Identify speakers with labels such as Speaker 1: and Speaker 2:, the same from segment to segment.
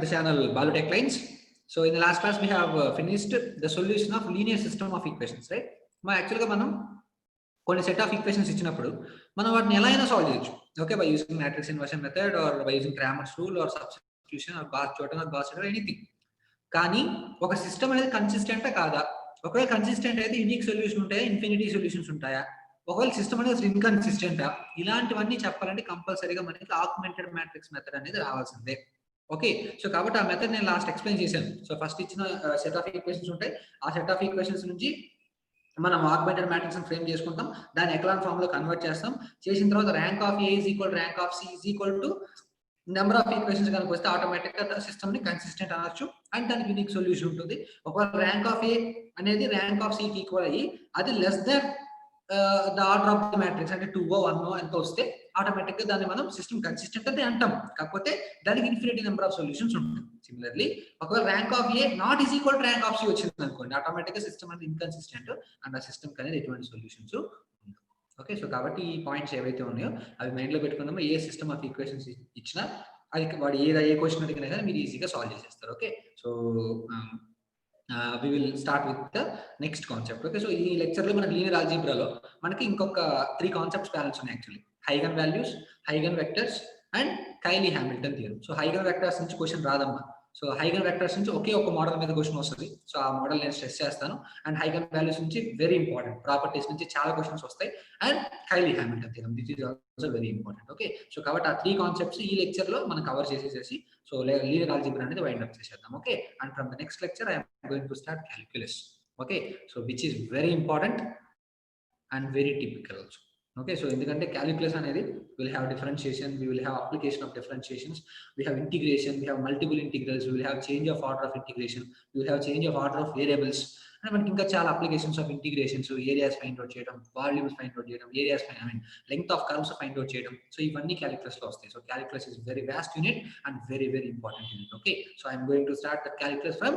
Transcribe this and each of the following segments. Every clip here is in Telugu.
Speaker 1: to the channel Balu Tech Lines. So in the last class we have finished the solution of linear system of equations, right? Actually మనం కొన్ని సెట్ ఆఫ్ ఈక్వేషన్స్ ఇచ్చినప్పుడు మనం వాటిని ఎలా అయినా సాల్వ్ చేయొచ్చు. Okay, by using matrix inversion method or by using Cramer's rule or substitution or Gauss Jordan or Gauss anything. కానీ ఒక సిస్టమ్ అనేది కన్సిస్టెంటా కాదా? ఒకవేళ కన్సిస్టెంట్ అయితే యూనిక్ సొల్యూషన్ ఉంటాయా, ఇన్ఫినిటీ సొల్యూషన్స్ ఉంటాయా? ఒకవేళ సిస్టమ్ అనేది అసలు ఇన్కన్సిస్టెంటా? ఇలాంటివన్నీ చెప్పాలంటే కంపల్సరీగా మనకి ఆగ్మెంటెడ్ మ్యాట్రిక్స్ మెథడ్ అనేది రావాల్సిందే. ఓకే, సో కాబట్టి ఆ మెథడ్ నేను లాస్ట్ ఎక్స్ప్లెయిన్ చేశాను. సో ఫస్ట్ ఇచ్చిన సెట్ ఆఫ్ ఈక్వేషన్స్ ఉంటాయి. ఆ సెట్ ఆఫ్ ఈక్వేషన్స్ నుంచి మనం ఆగ్మెంటెడ్ మ్యాట్రిక్స్ ఫ్రేమ్ చేసుకుంటాం, దాన్ని ఎకలాన్ ఫామ్ లో కన్వర్ట్ చేస్తాం. చేసిన తర్వాత rank of A is equal rank of C is equal to number of equations కనుక వస్తే ఆటోమేటిక్ గా సిస్టమ్ ని కన్సిస్టెంట్ అనొచ్చు అండ్ దానికి యూనిక్ సొల్యూషన్ ఉంటుంది. ఒకవేళ ర్యాంక్ ఆఫ్ ఏ అనేది ర్యాంక్ ఆఫ్ సి కి ఈక్వల్ అయ్యి అది less than the order of the matrix అంటే 2 1 ఎంత వస్తే ఆటోమేటిక్ గా దాన్ని మనం సిస్టమ్ కన్సిస్టెంట్ అని అంటాం. కాకపోతే దానికి ఇన్ఫినిటీ నెంబర్ ఆఫ్ సొల్యూషన్స్ ఉంటాయి. సిమిలర్లీ ఒకవేళ rank of A not is equal to rank of C వచ్చింది అనుకోండి, ఆటోమేటిక్ గా సిస్టమ్ అనేది ఇన్కన్సిస్టెంట్ అండ్ ఆ సిస్టమ్ అనేది ఎటువంటి సొల్యూషన్స్ ఉండవు. ఓకే, సో కాబట్టి ఈ పాయింట్స్ ఏవైతే ఉన్నాయో అవి మైండ్ లో పెట్టుకుందామో. ఏ సిస్టమ్ ఆఫ్ ఈక్వేషన్స్ ఇచ్చినా అది వాడు ఏ క్వశ్చన్ అడిగినా కానీ మీరు ఈజీగా సాల్వ్ చేసేస్తారు. Okay, so we will start with the next concept. Okay, so ఈ లెక్చర్ లో మనకి లీనియర్ ఆల్జీబ్రాలో మనకి ఇంకొక 3 కాన్సెప్ట్స్ బ్యాలెన్స్ ఉన్నాయి. Actually eigen values, eigen vectors and Cayley Hamilton theorem. So eigen vectors నుంచి క్వశ్చన్ రాదమ్మా. సో హైగన్ వెక్టర్స్ నుంచి ఒకే ఒక మోడల్ మీద క్వశ్చన్ వస్తుంది. సో ఆ మోడల్ నేను స్ట్రెస్ చేస్తాను. అండ్ హైగన్ వాల్యూస్ నుంచి వెరీ ఇంపార్టెంట్ ప్రాపర్టీస్ నుంచి చాలా క్వశ్చన్స్ వస్తాయి. And Cayley Hamilton theorem, this is also very important. Okay, so కాబట్టి ఆ 3 కాన్సెప్ట్స్ ఈ లెక్చర్ లో మనం కవర్ చేసేసి సో లీనియర్ ఆల్జీబ్రా అనేది వైండ్ అప్ చేసేద్దాం. Okay, and from the next lecture I am going to start calculus. Okay, so which is very important and very typical also. Okay, so ఎందుకంటే calculus అనేది will have differentiation, we will have application of differentiations, we have integration, we have multiple integrals, we will have change of order of integration, we will have change of order of variables, and మనకి ఇంకా చాలా applications of integration. So areas find out చేయడం, వాల్యూమ్స్ ఫైండ్ అవుట్ చేయడం, areas length of cups find out చేయడం. సో ఇవన్నీ calculus లో వస్తాయి. So calculus is very vast unit and very important unit. Okay, so I am going to start the calculus from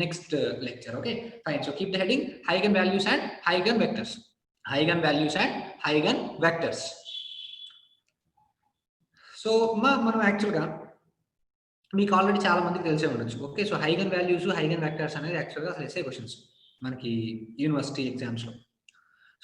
Speaker 1: next lecture. Okay, fine. So keep the heading eigen values and eigen vectors. Eigen values and eigen vectors. So మనం యాక్చువల్గా మీకు ఆల్రెడీ చాలా మందికి తెలిసే ఉండొచ్చు. Okay, so eigenvalues, eigen vectors అనేది యాక్చువల్గా అసలు ఎస్ఏ క్వశ్చన్స్ మనకి యూనివర్సిటీ ఎగ్జామ్స్ లో.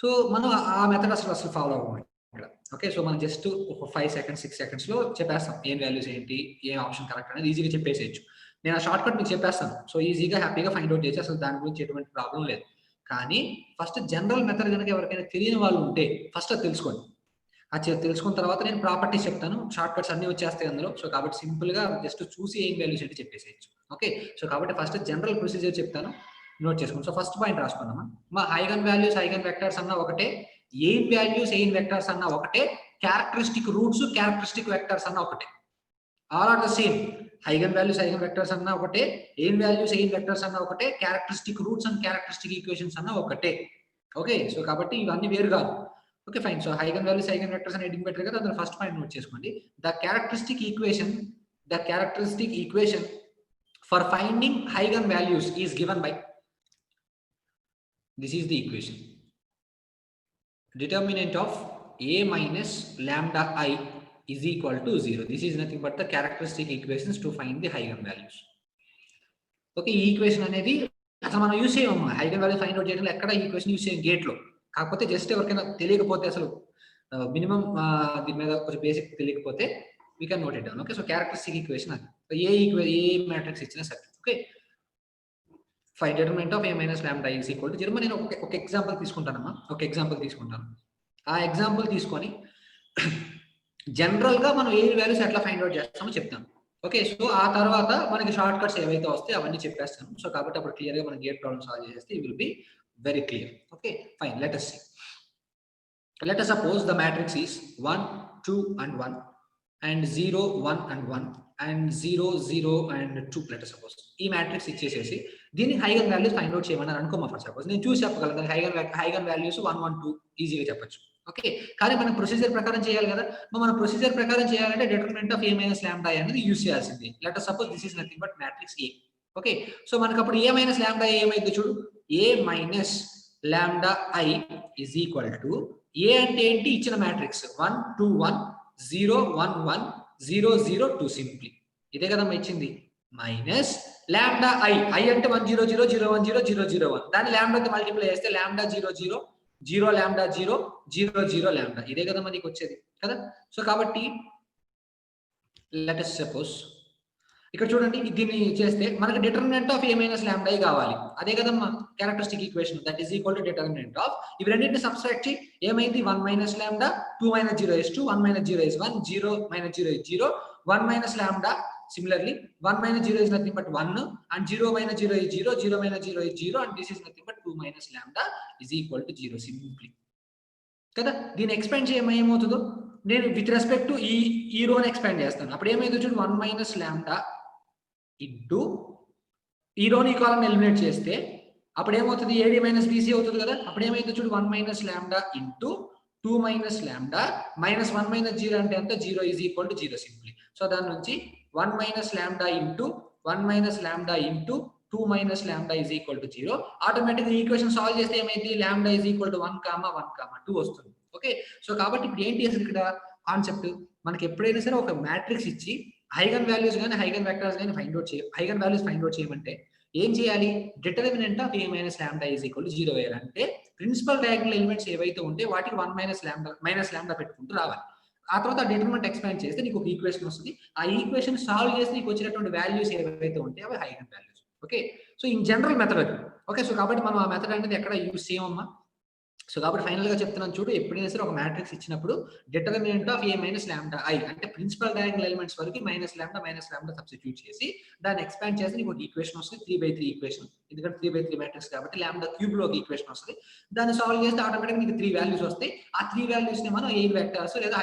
Speaker 1: సో మనం ఆ మెథడ్ అసలు ఫాలో అవ్వం ఇక్కడ. ఓకే, సో మనం జస్ట్ ఒక 5 seconds 6 seconds లో చెప్పేస్తాం ఏం వాల్యూస్ ఏంటి, ఏ ఆప్షన్ కరెక్ట్ అనేది ఈజీగా చెప్పేసేయచ్చు. నేను ఆ షార్ట్ కట్ మీకు చెప్పేస్తాను. సో ఈజీగా హ్యాపీగా ఫైండ్ అవుట్ చేసి అసలు దాని గురించి ఎటువంటి ప్రాబ్లం లేదు. కానీ ఫస్ట్ జనరల్ మెథడ్ కనుక ఎవరికైనా తెలియని వాళ్ళు ఉంటే ఫస్ట్ అది తెలుసుకోండి. అది తెలుసుకున్న తర్వాత నేను ప్రాపర్టీస్ చెప్తాను. షార్ట్ కట్స్ అన్ని వచ్చేస్తాయి అందులో. సో కాబట్టి సింపుల్ గా జస్ట్ చూసి ఏం వాల్యూస్ ఏంటి చెప్పేసేయచ్చు. ఓకే, సో కాబట్టి ఫస్ట్ జనరల్ ప్రొసీజర్ చెప్తాను, నోట్ చేసుకోండి. సో ఫస్ట్ పాయింట్ రాసుకుందామా. మా ఐగన్ వాల్యూస్, ఐగన్ వెక్టర్స్ అన్న ఒకటే, ఎయిన్ వాల్యూస్, ఎయిన్ వెక్టర్స్ అన్న ఒకటే, క్యారెక్టరిస్టిక్ రూట్స్, క్యారెక్టరిస్టిక్ వెక్టర్స్ అన్న ఒకటే. All are the same. Eigenvalues, eigenvectors అన్న ఒకటే, ఎయిన్ వాల్యూస్, ఎయిన్ వెక్టర్స్ అన్న ఒకటే, characteristic roots and characteristic equations అన్న ఒకటే. ఓకే, సో కాబట్టి ఇవన్నీ వేరు కాదు. Okay, fine. So eigenvalues, eigenvectors అని హెడ్డింగ్ పెట్టారు కదా, అందులో ఫస్ట్ పాయింట్ నోట్ చేసుకోండి. The characteristic equation for finding eigenvalues is given by, this is the equation, determinant of a minus lambda I is equal to 0. This is nothing but the characteristic equations to find the eigen values. Okay, ఈ ఈక్వేషన్ అనేది అసలు మనం యూస్ చేయమమ్మా. ఐగన్ వాల్యూ ఫైండ్ అవుట్ చేయడంలో ఎక్కడ ఈ ఈక్వేషన్ యూస్ చేయం గేట్ లో. కాకపోతే జస్ట్ ఎవరికైనా తెలియకపోతే అసలు మినిమం దీని మీద కొంచెం బేసిక్ తెలియకపోతే we can note it down. Okay, so characteristic equation అది ఏ మ్యాట్రిక్స్ ఇచ్చినా సరే. Okay, find determinant of a minus lambda is equal to 0. నేను ఒక ఎగ్జాంపుల్ తీసుకుంటానమ్మా. ఒక ఎగ్జాంపుల్ తీసుకుంటాను. ఆ ఎగ్జాంపుల్ తీసుకొని జనరల్ గా మనం ఏ వాల్యూస్ ఎట్లా ఫైండ్ అవుట్ చేస్తామో చెప్తాను. ఓకే, సో ఆ తర్వాత మనకి షార్ట్ కట్స్ ఏవైతే వస్తాయి అవన్నీ చెప్పేస్తాను. సో కాబట్టి అప్పుడు క్లియర్ గా మనం గేట్ ప్రాబ్లమ్ సాల్వ్ చేసేస్తే it will be very clear. Okay, fine. Let us see. Let us suppose the matrix is 1 2 and 1 and 0 1 and 1 and 0 0 and 2. Let us suppose ఈ మ్యాట్రిక్స్ ఇచ్చేసేసి దీన్ని ఐగన్ వాల్యూస్ ఫైండ్ అవుట్ చేయమని అనుకోమా. ఫర్ సపోజ్ నేను చూసి చెప్పగలను ఐగన్ వాల్యూస్ 1 1 2 ఈజీగా చెప్పొచ్చు. ఓకే, కానీ మనం ప్రొసీజర్ ప్రకారం చేయాలి కదా. మనం ప్రొసీజర్ ప్రకారం చేయాలంటే determinant of a minus lambda అనేది యూస్ చేయాల్సింది. Let us suppose this is nothing but matrix A. Okay, so మనకు అప్పుడు a minus lambda ఏమైంది చూడు. a minus lambda I is equal to a అంటే ఏంటి, ఇచ్చిన మ్యాట్రిక్స్ 1 2 1 0 1 1 0 0 2. సింప్లీ ఇదే కదమ్మా ఇచ్చింది. మైనస్ లాంబ్డా ఐ అంటే 1 0 0 0 1 0 0 0 1 దాన్ని లాంబ్డాతో మల్టిప్లై చేస్తే లాంబ్డా 0 0 0 లాంబ్డా 0 0 0 లాంబ్డా ఇదే కదా మనకి వచ్చేది కదా. సో కాబట్టి లెట్ us సపోజ్ ఇక్కడ చూడండి దీన్ని చేస్తే మనకి determinant of a minus lambda I కావాలి. అదే కదమ్మా characteristic equation that is equal to determinant of ఇవి రెండింటిని సబ్ట్రాక్ట్ చేయి ఏమైంది 1 minus lambda 2 minus 0 is 2 1 minus 0 is 1 0 minus 0 is 0 1 minus lambda similarly 1 minus 0 is nothing but 1 and 0 minus 0 is 0 0 minus 0 is 0 and this is nothing but 2 minus lambda is equal to 0 simply కదా. దీన్ని ఎక్స్పాండ్ ఏమవుతుందో నేను విత్ రెస్పెక్ట్ టు ఈ రోని ఎక్స్పాండ్ చేస్తాను. అప్పుడు ఏమైందో చూడు 1 మైనస్ లాంబ్డా ఇంటూ ఈ రోని ఈ కాలమ్ ఎలిమినేట్ చేస్తే అప్పుడు ఏమవుతుంది ఏడి మైనస్ బీసీ అవుతుంది కదా. అప్పుడు ఏమైందో చూడు 1 minus lambda into 2 minus lambda minus 1 minus 0 అంటే ఎంత 0 is equal to 0 simply. So దాని నుంచి 1 minus lambda into 1 minus lambda into 2 minus lambda is equal to 0. ఆటోమేటిక్గా ఈక్వేషన్ సాల్వ్ చేస్తే ఏమైంది lambda is equal to 1, 1, 2 వస్తుంది. ఓకే సో కాబట్టి ఇప్పుడు ఏంటి అసలు ఇక్కడ కాన్సెప్ట్ మనకి ఎప్పుడైనా సరే ఒక మ్యాట్రిక్స్ ఇచ్చి హైగన్ వాల్యూస్ కానీ హైగన్ వెక్టర్స్ కానీ హైగన్ వాల్యూస్ ఫైండ్ అవుట్ చేయమంటే ఏం చేయాలి determinant of a minus lambda is equal to 0 వేయాలంటే ప్రిన్సిపల్ డయాగనల్ ఎలిమెంట్స్ ఏవైతే ఉంటే వాటికి 1 మైనస్ లాంబ్డా పెట్టుకుంటూ రావాలి. ఆ తర్వాత డిటర్మినెంట్ ఎక్స్పాండ్ చేస్తే నీకు ఒక ఈక్వేషన్ వస్తుంది. ఆ ఈక్వేషన్ సాల్వ్ చేసి నీకు వచ్చినటువంటి వాల్యూస్ ఏవైతే ఉంటాయి అవి eigen values. Okay so in general method అది. ఓకే సో కాబట్టి మనం ఆ మెథడ్ అనేది ఎక్కడ యూజ్ చేయమమ్మా. సో కాబట్టి ఫైనల్ గా చెప్తున్నాను చూడు ఎప్పుడైనా సరే ఒక మ్యాట్రిక్స్ ఇచ్చినప్పుడు determinant of a minus lambda I అంటే ప్రిన్సిపల్ డయాగనల్ ఎలిమెంట్స్ వరకు మైనస్ లాంబ్డా సబ్స్టిట్యూట్ చేసి దాన్ని ఎక్స్పాండ్ చేసి నీకు ఒక ఈక్వేషన్ వస్తుంది 3/3 ఈక్వేషన్. ఎందుకంటే 3/3 మ్యాట్రిక్స్ కాబట్టి లాంబ్డా క్యూబ్ లో ఒక ఈక్వేషన్ వస్తుంది. దాన్ని సాల్వ్ చేస్తే ఆటోమేటిక్ నీకు 3 వాల్యూస్ వస్తాయి. ఆ 3 వాల్యూస్ ని మనం ఎయిన్ వెక్టర్స్ లేదా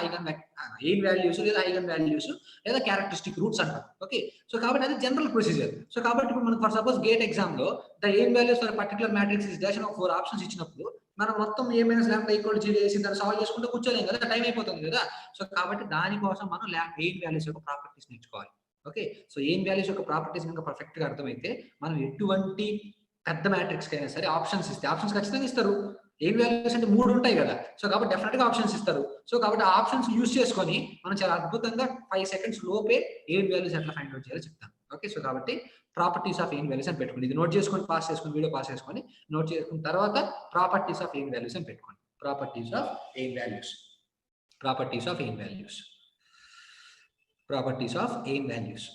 Speaker 1: ఎయిన్ వాల్యూస్ లేదా హైగన్ వాల్యూస్ లేదా క్యారెక్టరిస్టిక్ రూట్స్ అంటాం. ఓకే సో కాబట్టి అది జనరల్ ప్రొసీజర్. సో కాబట్టి ఇప్పుడు మనకు ఫర్ సపోజ్ గేట్ ఎగ్జామ్ లో the eigen values for particular matrix is dash of 4 options ఇచ్చినప్పుడు మనం మొత్తం a minus lambda equal to 0 చేసి దాన్ని సాల్వ్ చేసుకుంటూ కూర్చోలేం కదా టైం అయిపోతుంది కదా. సో కాబట్టి దానికోసం మనం ఎయిన్ వాల్యూస్ యొక్క ప్రాపర్టీస్ నేర్చుకోవాలి. ఓకే సో ఎయిన్ వాల్యూస్ యొక్క ప్రాపర్టీస్ కనుక పర్ఫెక్ట్ గా అర్థమైతే మనం ఎటువంటి పెద్ద మ్యాట్రిక్స్ అయినా సరే ఆప్షన్స్ ఇస్తే ఆప్షన్స్ ఖచ్చితంగా ఇస్తారు. ఎయిన్ వాల్యూస్ అంటే 3 ఉంటాయి కదా. సో కాబట్టి డెఫినెట్ గా ఆప్షన్స్ ఇస్తారు. సో కాబట్టి ఆ ఆప్షన్స్ యూజ్ చేసుకొని మనం చాలా అద్భుతంగా 5 సెకండ్స్ లోపే ఎయిన్ వాల్యూస్ ఎట్లా ఫైండ్ అవుట్ చేయాలో చెప్తాను. ఓకే సో కాబట్టి ప్రాపర్టీస్ ఆఫ్ ఎయిన్ వాల్యూస్ అని పెట్టుకోండి. ఇది నోట్ చేసుకొని పాస్ చేసుకొని వీడియో పాస్ చేసుకొని నోట్ చేసుకున్న తర్వాత ప్రాపర్టీస్ ఆఫ్ ఎయిన్ వాల్యూస్ అని పెట్టుకోండి. Properties of eigen values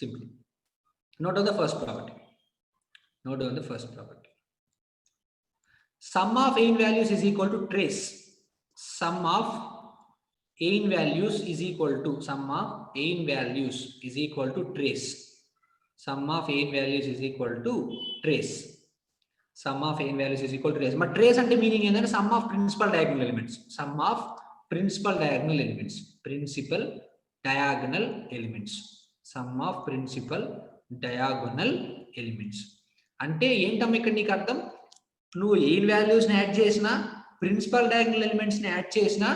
Speaker 1: simply note on the first property. Sum of ain values is equal to trace. Sum of ain values is equal to trace. Sum of ain values is equal to trace. But trace అంటే మీనింగ్ ఏంటంటే sum of principal diagonal elements. Principal diagonal elements. అంటే ఏంటమ్మా ఇక్కడ నీకు అర్థం నువ్వు ఎయిన్ వాల్యూస్ ని యాడ్ చేసినా ప్రిన్సిపల్ డయాగనల్ ఎలిమెంట్స్ ని యాడ్ చేసినా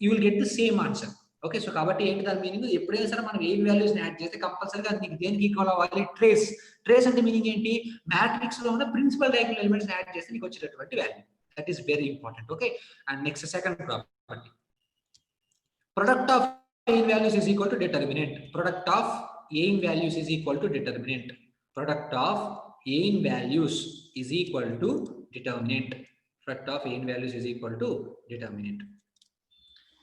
Speaker 1: you will get the same answer. Okay so కాబట్టి ఏంటి దాని మీనింగ్ ఎప్పుడైనా సరే మనం ఎయిన్ వాల్యూస్ ని యాడ్ చేస్తే కంపల్సరీగా నీకు దేనికి ఈక్వల్ అవ్వాలి ట్రేస్ అంటే మీనింగ్ ఏంటి మ్యాట్రిక్స్ లో ఉన్న ప్రిన్సిపల్ డయాగనల్ ఎలిమెంట్స్ ని యాడ్ చేస్తే నీకు వచ్చేటటువంటి value. That is very important. Okay and next second property product of eigen values is equal to determinant. Product of ain values is equal to determinant. Product of ain values is equal to determinant.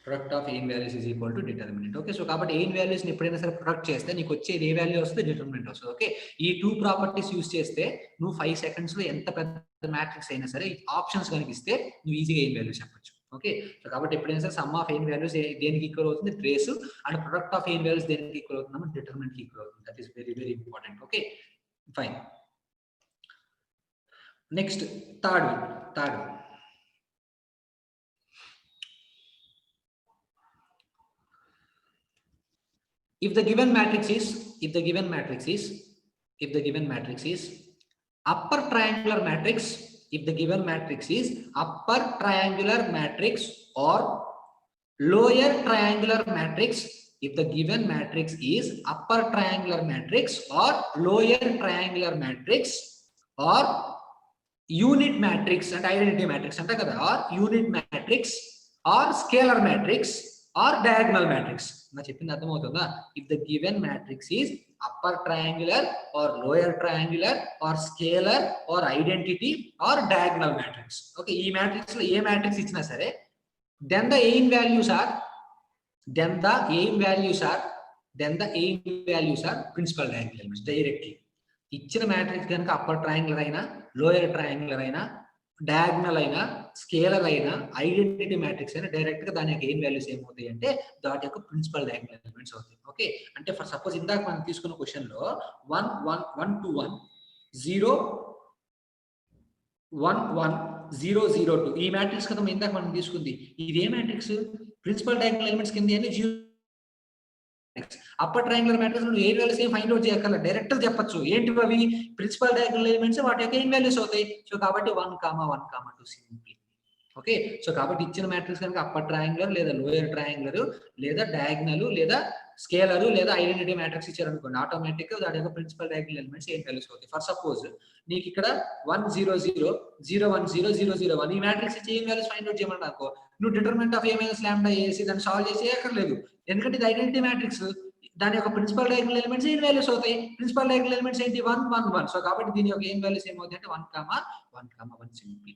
Speaker 1: Product of ain values is equal to determinant. Okay so కాబట్టి ain values ని ఎప్పుడైనా సరే ప్రొడక్ట్ చేస్తే నీకు వచ్చేది ఏ వాల్యూ వస్తే డిటర్మినెంట్ వస్తుంది. ఓకే ఈ 2 ప్రాపర్టీస్ యూస్ చేస్తే నువ్వు 5 సెకండ్స్ లో ఎంత పెద్ద మ్యాట్రిక్స్ అయినా సరే ఆప్షన్స్ కనిపిస్తే నువ్వు ఈజీగా ain వాల్యూ చెప్పొచ్చు. ఓకే సో కాబట్టి ఎప్పుడైనా సరే సమ్ ఆఫ్ ఎయిన్ వాల్యూస్ దేనికి ఈక్వల్ అవుతుంది trace and product of eigen values దేనికి ఈక్వల్ అవుతుంది డిటర్మినెంట్ కి ఈక్వల్ అవుతుంది. That is very very important. Okay fine next third if the given matrix is upper triangular matrix, if the given matrix is upper triangular matrix or lower triangular matrix, if the given matrix is upper triangular matrix or lower triangular matrix or unit matrix and identity matrix anta kada or unit matrix or scalar matrix or diagonal matrix na cheppinది అర్థమవుతుందా. if the given matrix is upper triangular or lower triangular or scalar or identity or diagonal matrix. Okay, ఈ మ్యాట్రిక్స్ లో ఏ మ్యాట్రిక్స్ ఇచ్చినా సరే then the aim values are principal diagonal elements directly. ఇచ్చిన మ్యాట్రిక్స్ కనుక అప్పర్ ట్రయాంగులర్ అయినా లోయర్ ట్రయాంగులర్ అయినా డయాగ్నల్ అయినా స్కేలర్ అయినా ఐడెంటిటీ మ్యాట్రిక్స్ అయినా డైరెక్ట్ గా దాని యొక్క ఏం వాల్యూస్ ఏమవుతాయి అంటే దాని యొక్క ప్రిన్సిపల్ డయాగ్నల్ ఎలిమెంట్స్ అవుతాయి. ఓకే, అంటే ఫర్ సపోజ్ ఇందాక మనం తీసుకున్న క్వశ్చన్ లో 1 1 1 2 1 0 1 1 0 0 2 ఈ మ్యాట్రిక్స్ కదా ఇందాక మనం తీసుకుంది. ఇది ఏ మ్యాట్రిక్స్? ప్రిన్సిపల్ డయాగ్నల్ ఎలిమెంట్స్ కింద అని అప్పర్ ట్రయాంగులర్ మ్యాట్రిక్స్ నువ్వు ఏ వాల్యూస్ ఏం ఫైండ్ అవుట్ చేయక్కర్ల, డైరెక్ట్ చెప్పొచ్చు. ఏంటి అవి? ప్రిన్సిపల్ డయాగ్నల్ ఎలిమెంట్స్, వాటి యొక్క ఏం వాల్యూస్ అవుతాయి. సో కాబట్టి 1 1 2 సింప్లీ. ఓకే, సో కాబట్టి ఇచ్చిన మ్యాట్రిక్స్ కనుక అప్పర్ ట్రయాంగులర్ లేదా లోయర్ ట్రయాంగులర్ లేదా డయాగ్నల్ లేదా స్కేలర్ లేదా ఐడెంటిటీ మ్యాట్రిక్స్ ఇచ్చారనుకోండి, ఆటోమేటిక్ గా దాని యొక్క ప్రిన్సిపల్ డయాగ్నల్ ఎలిమెంట్స్ ఏం వాల్యూస్ అవుతాయి. ఫర్ సపోజ్ నీకు ఇక్కడ 1 0 0 0 1 0 0 0 1 ఈ మ్యాట్రిక్స్ ఇచ్చి ఏం వాల్యూస్ ఫైండ్ అవుట్ చేయమని అనుకో, నువ్వు determinant of A minus lambda చేసి దాన్ని సాల్వ్ చేసి అక్కర్లేదు. ఎందుకంటే ఇది ఐడెంటిటీ మ్యాట్రిక్స్, దాని యొక్క ప్రిన్సిపల్ డయాగ్నల్ ఎలిమెంట్స్ ఏం వాల్యూస్ అవుతాయి. ప్రిన్సిపల్ డయాగ్నల్ ఎలిమెంట్స్ ఏంటి? 1 1 1. సో కాబట్టి దీని యొక్క ఏం వాల్యూస్ ఏమవుతాయి అంటే 1 1 సింప్లీ.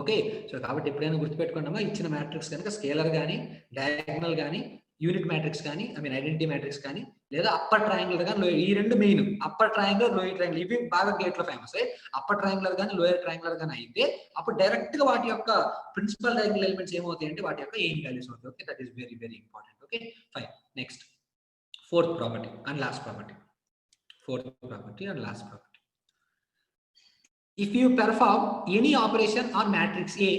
Speaker 1: ఓకే, సో కాబట్టి ఎప్పుడైనా గుర్తుపెట్టుకున్నామా, ఇచ్చిన మ్యాట్రిక్స్ కనుక స్కేలర్ కానీ డయాగ్నల్ కానీ యూనిట్ మ్యాట్రిక్స్ కానీ ఐడెంటిటీ మ్యాట్రిక్స్ కానీ లేదా అప్పర్ ట్రయాంగులర్ కానీ లోయర్, ఈ రెండు main. Upper triangular lower triangular ఇవి బాగా గేట్ లో ఫేమస్. అప్పర్ ట్రయాంగులర్ కానీ లోయర్ ట్రయాంగులర్ కానీ అయితే అప్పుడు డైరెక్ట్ గా వాటి యొక్క ప్రిన్సిపల్ డయాగ్నల్ ఎలిమెంట్స్ ఏమవుతాయి అంటే వాటి యొక్క ఏం వాల్యూస్ అవుతాయి. Okay, that is very very important. Okay fine. Next fourth property and last property. If you perform any operation on matrix A,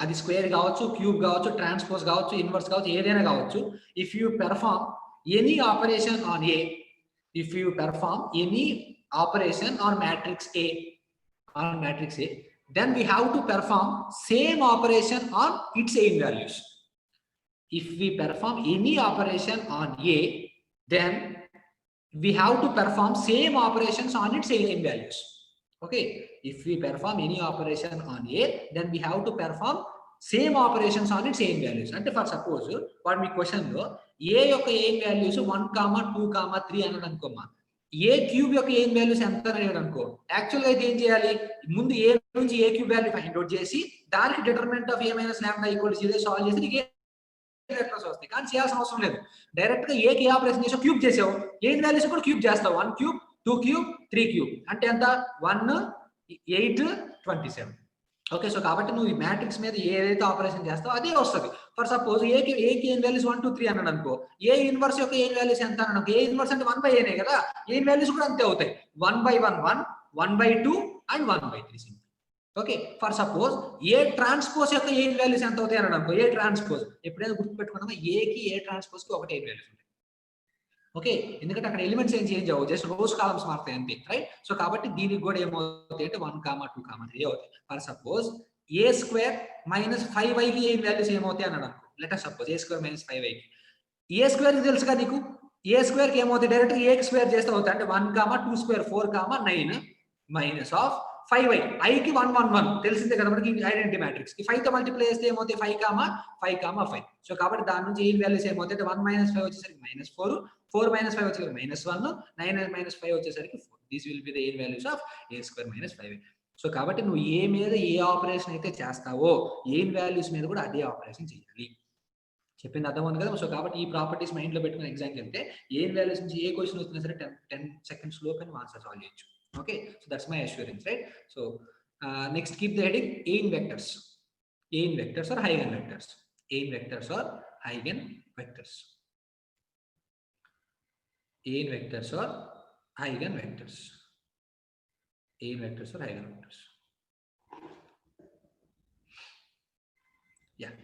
Speaker 1: అది స్క్వేర్ కావచ్చు, క్యూబ్ కావచ్చు, ట్రాన్స్పోజ్ కావచ్చు, ఇన్వర్స్ కావచ్చు, ఏదైనా కావచ్చు. If you perform any operation on matrix A, then we have to perform same operation on its eigen values. If we perform any operation on A, then we have to perform same operations on its eigen values. Okay, if we perform any operation on A, then we have to perform same operations on its eigen values. అంటే ఫర్ సపోజ్ వాడు మీ క్వశ్చన్ లో A యొక్క eigen values 1 2 3 అన్నాడు అనుకోమ్మా, A క్యూబ్ యొక్క eigen values ఎంత అన్నాడు అనుకో, యాక్చువల్ గా అయితే ఏం చేయాలి, ముందు A నుంచి A cube value find out చేసి దానికి determinant of A minus lambda equal to 0 solve చేసి నీకు వెక్టర్స్ వస్తాయి. కానీ చేయాల్సిన అవసరం లేదు, డైరెక్ట్ గా ఏ ఆపరేషన్ చేసావు, క్యూబ్ చేసావు, ఏం వాల్యూస్ కూడా క్యూబ్ చేస్తావు. 1 క్యూబ్ 2 క్యూబ్ 3 క్యూబ్ అంటే ఎంత? 1 8 27. ఓకే, సో కాబట్టి నువ్వు ఈ మ్యాట్రిక్స్ మీద ఏదైతే ఆపరేషన్ చేస్తావు అదే వస్తుంది. ఫర్ సపోజ్ ఏకి ఏం వాల్యూస్ 1 2 3 అన్నాడు అనుకో, ఏ ఇన్వర్స్ యొక్క ఏం వాల్యూస్ ఎంత అన్నాడు అనుకో, ఏ ఇన్వర్స్ అంటే 1/a కదా, ఏం వాల్యూస్ కూడా అంతే అవుతాయి. 1/1 1, 1/2 and 1/3. Okay, for suppose A transpose యొక్క ఏ వాల్యూస్ ఎంత అవుతాయి అన్నాడు అనుకో, ఏ ట్రాన్స్పోజ్ ఎప్పుడైనా గుర్తుపెట్టుకున్నామా, ఏకి ఏ ట్రాన్స్పోజ్ కి ఒకటే వాల్యూస్ ఉంటాయి. ఓకే, ఎందుకంటే అక్కడ ఎలిమెంట్స్ ఏం చేంజ్ అవ్వవు, జస్ట్ రోస్ కాలమ్స్ మారుతాయి అంతే, రైట్. సో కాబట్టి దీనికి కూడా ఏమవుతాయి అంటే 1 2 3 అవుతాయి. ఫర్ సపోజ్ a² - 5y కి ఏ వాల్యూస్ ఏమవుతాయి అన్నాడు అనుకో, let us suppose a² - 5y కి a² కి తెలుసుగా నీకు, a² కి ఏమవుతాయి, డైరెక్ట్ గా a కి స్క్వేర్ చేస్తే అవుతాయి. అంటే 1 2² 4 9 మైనస్ ఆఫ్ 5y, i కి 1 1 1 తెలిసిందే కదా మనకి ఐడెంటిటీ మ్యాట్రిక్స్ కి. 5 తో మల్టిప్లై చేస్తే ఏమవుతాయి 5 5. సో కాబట్టి దాని నుంచి ఏ వాల్యూస్ ఏమవుతాయి అంటే 1 - 5 వచ్చేసరికి -4, 4 - 5 వచ్చేసరికి -1, 9 - 5 వచ్చేసరికి 4. This will be the A values of a² - 5y. So కాబట్టి నువ్వు ఏ మీద ఏ ఆపరేషన్ అయితే చేస్తావో ఏ వాల్యూస్ మీద కూడా అదే ఆపరేషన్ చేయాలి. చెప్పింది అర్థమవుతుంది కదా. సో కాబట్టి ఈ ప్రాపర్టీస్ మైండ్ లో పెట్టుకుని ఎగ్జామ్కి వెళ్తే ఏ వాల్యూస్ నుంచి ఏ క్వశ్చన్ వచ్చినా సరే 10 సెకండ్స్ లోపు ఆన్సర్ సాల్వ్ చేయొచ్చు. Okay, so that's my assurance, right? So next, keep the heading eigenvectors. Eigenvectors or eigenvectors. Eigenvectors or eigenvectors. Eigenvectors or eigenvectors. Eigenvectors or eigenvectors. Yeah.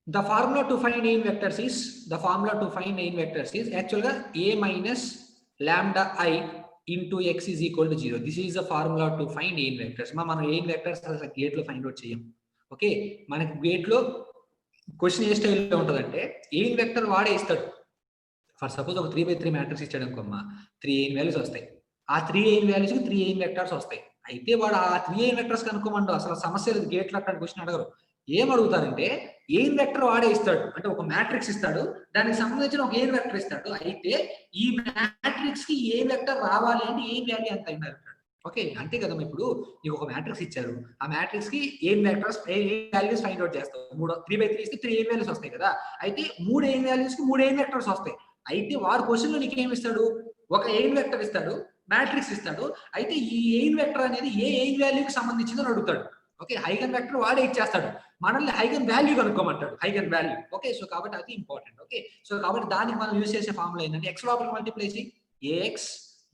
Speaker 1: The formula to find eigenvectors is actually a minus lambda I into x is equal to 0. This is the formula to find eigenvectors. మనం eigenvectors అసలు గేట్ లో ఫైండ్ అవుట్ చేయం. ఓకే, మనకి గేట్ లో క్వశ్చన్ ఏ స్టైల్లో ఉంటుందంటే eigenvector వాడే ఇస్తాడు. ఫర్ సపోజ్ ఒక 3/3 మ్యాట్రిక్స్ ఇచ్చాడు అనుకోమ్మా, 3 eigen వాల్యూస్ వస్తాయి. ఆ 3 eigen వాల్యూస్ కి 3 eigenvectors వస్తాయి. అయితే వాడు ఆ 3 eigenvectors కనుక్కోమండు, అసలు సమస్య లేదు, గేట్ లో అక్కడ క్వశ్చన్ అడగరు. ఏం అడుగుతారంటే ఏం వెక్టర్ వాడే ఇస్తాడు, అంటే ఒక మ్యాట్రిక్స్ ఇస్తాడు, దానికి సంబంధించిన ఒక ఏం వెక్టర్ ఇస్తాడు. అయితే ఈ మ్యాట్రిక్స్ కి ఏ వెక్టర్ రావాలి అంటే ఏం వాల్యూ ఎంత అయినా అంటాడు. ఓకే, అంతే కదా. ఇప్పుడు నీకు ఒక మ్యాట్రిక్స్ ఇచ్చారు, ఆ మ్యాట్రిక్స్ కి ఏం వెక్టర్స్ ఏ వాల్యూస్ ఫైండ్ అవుట్ చేస్తావు. 3/3 ఇస్తే 3 ఏం వాల్యూస్ వస్తాయి కదా. అయితే 3 ఏం వాల్యూస్ కి 3 ఏం వెక్టర్స్ వస్తాయి. అయితే వాడు క్వశ్చన్ లో నీకు ఏమి ఇస్తాడు, ఒక ఏం వెక్టర్ ఇస్తాడు, మ్యాట్రిక్స్ ఇస్తాడు. అయితే ఈ ఏం వెక్టర్ అనేది ఏ ఏం వాల్యూకి సంబంధించిందని అడుగుతాడు. ఓకే, హైగన్ వెక్టర్ వాడే ఇచ్చేస్తాడు, మనల్ని హైగన్ వాల్యూ కనుక్కోమంటాడు, హైగన్ వాల్యూ. ఓకే, సో కాబట్టి అది ఇంపార్టెంట్. ఓకే, సో కాబట్టి దానికి మనం యూజ్ చేసే ఫార్ములా ఏంటంటే ఎక్స్ లోపలికి మల్టిప్లై చేయి, AX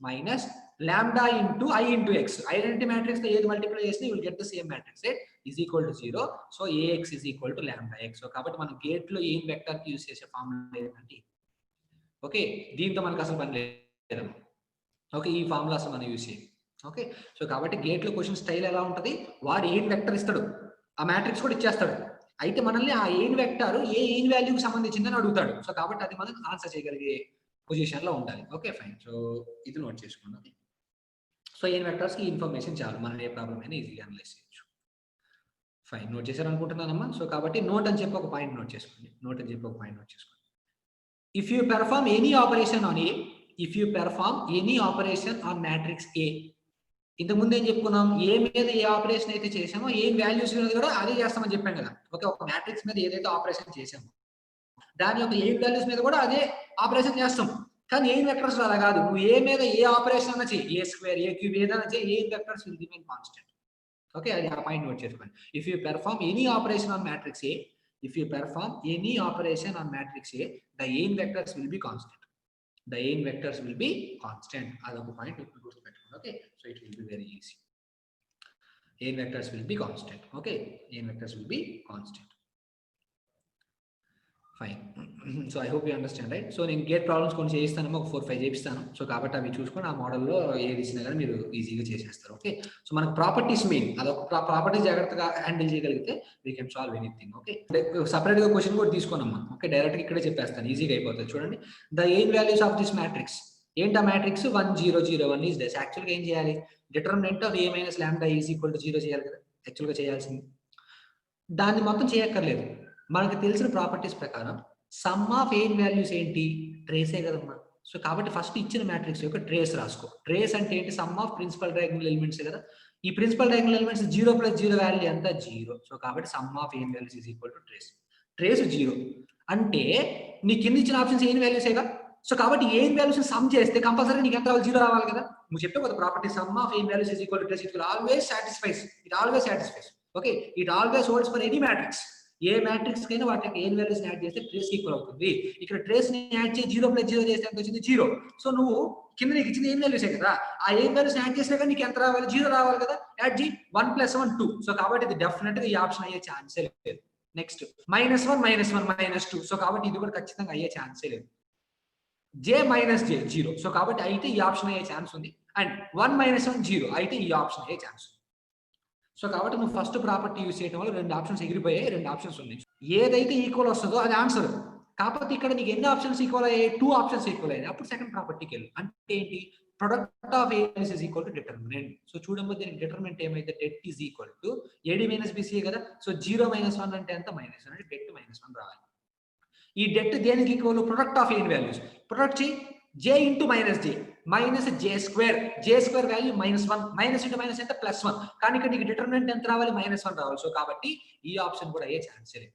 Speaker 1: minus lambda into I into X. Identity matrix తో ఏది మల్టిప్లై చేస్తే you will get the same matrix is equal to 0. So AX is equal to lambda X. So కాబట్టి మనం గేట్ లో ఏం వెక్టర్ కి యూజ్ చేసే ఫార్ములా ఏంటంటే ఓకే, దీంతో మనకు అసలు పని లేదు. ఓకే, ఈ ఫార్ములా అసలు మనం యూజ్ చేయాలి. ఓకే, సో కాబట్టి గేట్ లో క్వశ్చన్ స్టైల్ ఎలా ఉంటుంది, వాడు ఏం వెక్టర్ ఇస్తాడు, ఆ మ్యాట్రిక్స్ కూడా ఇచ్చేస్తాడు. అయితే మనల్ని ఆ ఏం వెక్టర్ ఏ ఏం వాల్యూకి సంబంధించిందని అడుగుతాడు. సో కాబట్టి అది మనం ఆన్సర్ చేయగలిగే పొజిషన్ లో ఉండాలి. ఓకే ఫైన్, సో ఇది నోట్ చేసుకోండి. ఓకే, సో ఏం వెక్టర్స్ కి ఇన్ఫర్మేషన్ చాలు, మనం ఏ ప్రాబ్లం అయినా ఈజీగా అనలైజ్ చేయొచ్చు. ఫైన్, నోట్ చేశారు అనుకుంటున్నానమ్మా. సో కాబట్టి నోట్ అని చెప్పి ఒక పాయింట్ నోట్ చేసుకోండి. నోట్ అని చెప్పి ఒక పాయింట్ నోట్ చేసుకోండి. If you perform any operation on a, if you perform any operation on matrix ఏ, ఇంతకుముందు ఏం చెప్పుకున్నాం, ఏ మీద ఏ ఆపరేషన్ అయితే చేసామో ఏ వాల్యూస్ మీద కూడా అదే చేస్తామని చెప్పాం కదా. ఓకే, ఒక మ్యాట్రిక్స్ మీద ఏదైతే ఆపరేషన్ చేసామో దాని యొక్క ఏ వాల్యూస్ మీద కూడా అదే ఆపరేషన్ చేస్తాం. కానీ ఏ వెక్టర్స్ అలా కాదు, నువ్వు ఏ మీద ఏ ఆపరేషన్ అన్నా చెయ్యి, ఏ స్క్వేర్ ఏ క్యూబ్ ఏదైనా చెయ్యి, ఏ vectors will remain constant. Okay, అది ఆ పాయింట్ నోట్ చేసుకోండి. If you perform any operation on matrix A, if you perform any operation on matrix A, the eigen vectors will be constant. The n vectors will be constant. అదొక పాయింట్ ఇప్పుడు గుర్తుపెట్టుకోండి. Okay, so it will be very easy. n vectors will be constant. Okay, n vectors will be constant. Fine, so I hope you understand right. So నేను గేట్ ప్రాబ్లమ్స్ కొన్ని చేయిస్తాను, ఒక 4-5 చేపిస్తాను. సో కాబట్టి అవి చూసుకొని ఆ మోడల్లో ఏది ఇచ్చినా కానీ మీరు ఈజీగా చేసేస్తారు. ఓకే, సో మనకు ప్రాపర్టీస్ మెయిన్, అదొక ప్రాపర్టీస్ జాగ్రత్తగా హ్యాండిల్ చేయగలిగితే we can solve anything. Okay, separate గా క్వశ్చన్ కూడా తీసుకున్నామ్మా. ఓకే, డైరెక్ట్ గా ఇక్కడే చెప్పేస్తాను, ఈజీగా అయిపోతుంది. చూడండి, the eigenvalues of this matrix. ఏంటి ఆ మ్యాట్రిక్స్, 1 0 0 1 ఈస్ దిస్. యాక్చువల్గా ఏం చేయాలి, determinant of A minus lambda is equal to 0 చేయాలి కదా, యాక్చువల్గా చేయాల్సింది. దాన్ని మొత్తం చేయక్కర్లేదు, మనకు తెలిసిన ప్రాపర్టీస్ ప్రకారం సమ్ ఆఫ్ ఏన్ వాల్యూస్ ఏంటి, ట్రేసే కదమ్మా. సో కాబట్టి ఫస్ట్ ఇచ్చిన మ్యాట్రిక్స్ యొక్క ట్రేస్ రాసుకో. ట్రేస్ అంటే ఏంటి, sum of principal diagonal elements కదా. ఈ ప్రిన్సిపల్ డయాగోనల్ ఎలిమెంట్స్ 0 + 0 వాల్యూ ఎంత, 0. సో కాబట్టి sum of eigenvalues is equal to trace. Trace 0 అంటే నీ కింద ఇచ్చిన ఆప్షన్స్ ఏన్ వాల్యూసేగా. సో కాబట్టి ఏన్ వాల్యూస్ సమ్ చేస్తే కంపల్సరీ నీకు ఎంత రావాలి, 0 రావాలి కదా. నువ్వు చెప్పావు కదా property, sum of eigenvalues is equal to trace. It will always satisfies, it always satisfies. Okay, it always holds for any matrix. ఏ మ్యాట్రిక్స్ కైనా వాటి యొక్క ఏన్ వాల్యూస్ యాడ్ చేస్తే ట్రేస్ ఈక్వల్ అవుతుంది. ఇక్కడ ట్రేస్ ని యాడ్ చేసి 0 + 0 చేస్తే ఎంత వచ్చింది, 0. సో నువ్వు కింద నీకు ఇచ్చిన ఏన్ వాల్యూసే కదా, ఆ ఏన్ వాల్యూస్ యాడ్ చేసినా కానీ నీకు ఎంత రావాలి, 0 రావాలి కదా. యాడ్ చేయి, 1 + 1 2. సో కాబట్టి ఇది డెఫినెట్ గా ఈ ఆప్షన్ అయ్యే ఛాన్సే లేదు. నెక్స్ట్ -1 -1 -2. సో కాబట్టి ఇది కూడా ఖచ్చితంగా అయ్యే ఛాన్సే లేదు. j - j 0. సో కాబట్టి అయితే ఈ ఆప్షన్ అయ్యే ఛాన్స్ ఉంది. అండ్ 1 - 1 0 అయితే ఈ ఆప్షన్ అయ్యే ఛాన్స్ ఉంది. సో కాబట్టి నువ్వు ఫస్ట్ ప్రాపర్టీ యూజ్ చేయడం వల్ల 2 ఆప్షన్స్ ఎగిరిపోయాయి, 2 ఆప్షన్స్ ఉన్నాయి. ఏదైతే ఈక్వల్ వస్తుందో అది ఆన్సర్. కాకపోతే ఇక్కడ నీకు ఎన్ని ఆప్షన్స్ ఈక్వల్ అయ్యాయి, 2 ఆప్షన్స్ ఈక్వల్ అయ్యాయి. అప్పుడు సెకండ్ ప్రాపర్టీకి వెళ్ళు. అంటే ఏంటి, ప్రొడక్ట్ ఆఫ్ ఏస్ is equal to determinant. So చూడబోతే దీనికి డిటర్మినెంట్ ఏమైతే, det is equal to AD - BC కదా. సో 0 - 1 అంటే ఎంత, -1 అంటే det -1 రావాలి. ఈ det దేనికి equal, product of eigenvalues. Product చేయి, j into -j -j². j² value -1, minus into minus ఎంత, +1. కానీ ఇక్కడ నీకు డిటర్మినెంట్ ఎంత రావాలి, -1 రావాలి. సో కాబట్టి ఈ ఆప్షన్ కూడా అయ్యే ఛాన్స్ లేదు.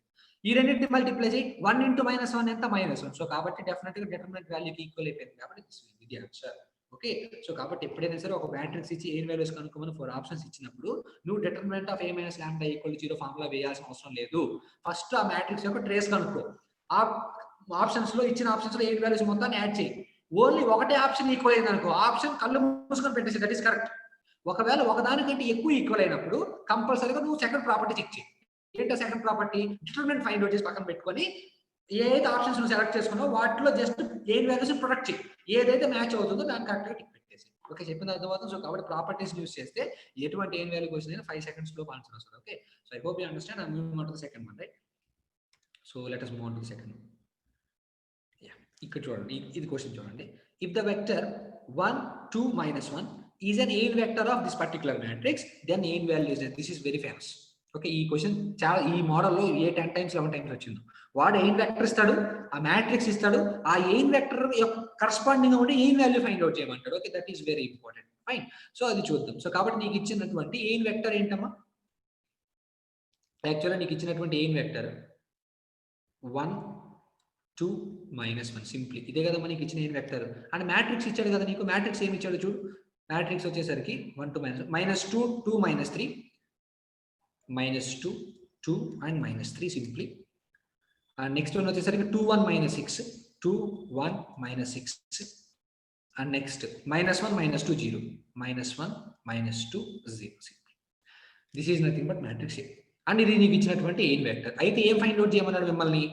Speaker 1: ఈ రెండింటిని మల్టిప్లై చేయి, 1 ఇంటూ -1 ఎంత, -1. సో కాబట్టి డెఫినెట్ గా డిటర్మినెంట్ వాల్యూకి ఈక్వల్ అయిపోయింది. కాబట్టి this will be the answer. Okay, so కాబట్టి ఎప్పుడైనా సరే ఒక మ్యాట్రిక్స్ ఇచ్చి ఏన్ వాల్యూస్ కనుక్కోమని 4 ఆప్షన్స్ ఇచ్చినప్పుడు నువ్వు determinant of A - lambda = 0 formula వేయాల్సిన అవసరం లేదు. ఫస్ట్ ఆ మ్యాట్రిక్స్ యొక్క ట్రేస్ కనుక్కో. ఆ ఆప్షన్స్ లో ఇచ్చిన ఆప్షన్స్ లో ఏన్ వాల్యూస్ మొత్తాన్ని యాడ్ చేయి. ఓన్లీ ఒకటే ఆప్షన్ ఈక్వల్ అయింది అనుకో, ఆప్షన్ కళ్ళు మూసుకొని పెట్టేసి, దట్ ఈస్ కరెక్ట్. ఒకవేళ ఒకదానికంటే ఎక్కువ ఈక్వల్ అయినప్పుడు కంపల్సరీగా నువ్వు సెకండ్ ప్రాపర్టీ చెక్ చేయి. ఏంటో second property, determinant find out చేసి పక్కన పెట్టుకొని ఏదైతే ఆప్షన్స్ నువ్వు సెలెక్ట్ చేసుకున్నావు వాటిలో జస్ట్ ఏన్ వాల్యూస్ ప్రొడక్ట్ చేయి. ఏదైతే మ్యాచ్ అవుతుందో దాన్ని కరెక్ట్ గా టిక్ పెట్టేసి. ఓకే, చెప్పింది అర్థమవుతుంది. సో కాబట్టి ప్రాపర్టీస్ యూస్ చేస్తే ఎటువంటి ఏన్ వాల్యూ క్వశ్చన్ 5 seconds లో ఆన్సర్ వస్తుంది. Okay, so I hope you understand. I move on to the second one, right. So let us move on to the second one. ఇక్కడ చూడండి, ఇది క్వశ్చన్ చూడండి. If the vector 1 2 -1 is an eigenvector of this particular matrix, then eigenvalue is, this is very famous. Okay, ఈ క్వశ్చన్ చాలా ఈ మోడల్లో ఏ 10 టైమ్స్ 11 టైమ్స్ వచ్చిందో, వాడు ఎయిన్ వెక్టర్ ఇస్తాడు, ఆ మ్యాట్రిక్స్ ఇస్తాడు, ఆ ఎయిన్ వెక్టర్ కరస్పాండింగ్ ఉంటే ఎయిన్ వాల్యూ ఫైండ్ అవుట్ చేయమంటాడు. Okay, that is very important. Fine. So అది చూద్దాం. సో కాబట్టి నీకు ఇచ్చినటువంటి ఎయిన్ వెక్టర్ ఏంటమ్మా? యాక్చువల్గా నీకు ఇచ్చినటువంటి ఎయిన్ వెక్టర్ 1 2 -1 సింప్లీ ఇదే కదా మనకి ఇచ్చిన ఎయిన్ వెక్టర్. అండ్ మ్యాట్రిక్స్ ఇచ్చాడు కదా నీకు. మ్యాట్రిక్స్ ఏమి ఇచ్చాడు చూడు. మ్యాట్రిక్స్ వచ్చేసరికి 1 2 -2 2 -3 -2 2 and -3 simply. And next one వచ్చేసరికి 2 1 -6 2 1 -6 and next -1 -2 0 -1 -2 0 simply. This is nothing but matrix A. And ఇది నీకు ఇచ్చినటువంటి ఎయిన్ వెక్టర్. అయితే ఏం ఫైండ్ అవుట్ చేయమన్నాడు మిమ్మల్ని?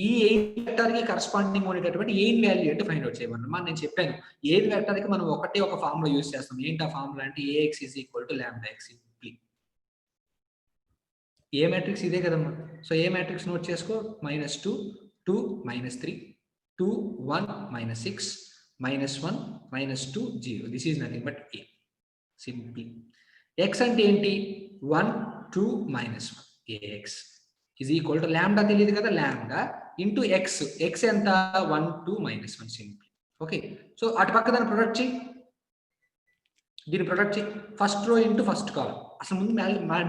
Speaker 1: ఈ ఎయిన్ వెక్టర్ కి కరస్పాండింగ్ ఉండేటటువంటి ఎయిన్ వాల్యూ అంటే ఫైండ్ అవుట్ చేయమన్నాడు. నేను చెప్పాను ఎయిన్ వెక్టర్ కి మనం ఒకటే ఒక ఫార్ములా యూస్ చేస్తాం. ఏంటి ఆ ఫార్ములా అంటే AX = λX సింప్లీ. ఏ మ్యాట్రిక్స్ ఇదే కదమ్మా. సో ఏ మ్యాట్రిక్స్ నోట్ చేసుకో. -2 2 -3 2 1 -6 -1 -2 0. This is nothing but A simply. X అంటే ఏంటి? 1 2 -1 AX = లాంబ్డా తెలియదు కదా, లాంబ్డా ఇంటూ ఎక్స్. ఎక్స్ ఎంత? 1 2 -1 సింప్లీ. ఓకే, సో అటు పక్క దాన్ని ప్రొడక్ట్ చేయి, దీన్ని ప్రొడక్ట్ చేయి. ఫస్ట్ రో ఇంటూ ఫస్ట్ కాలం. అసలు ముందు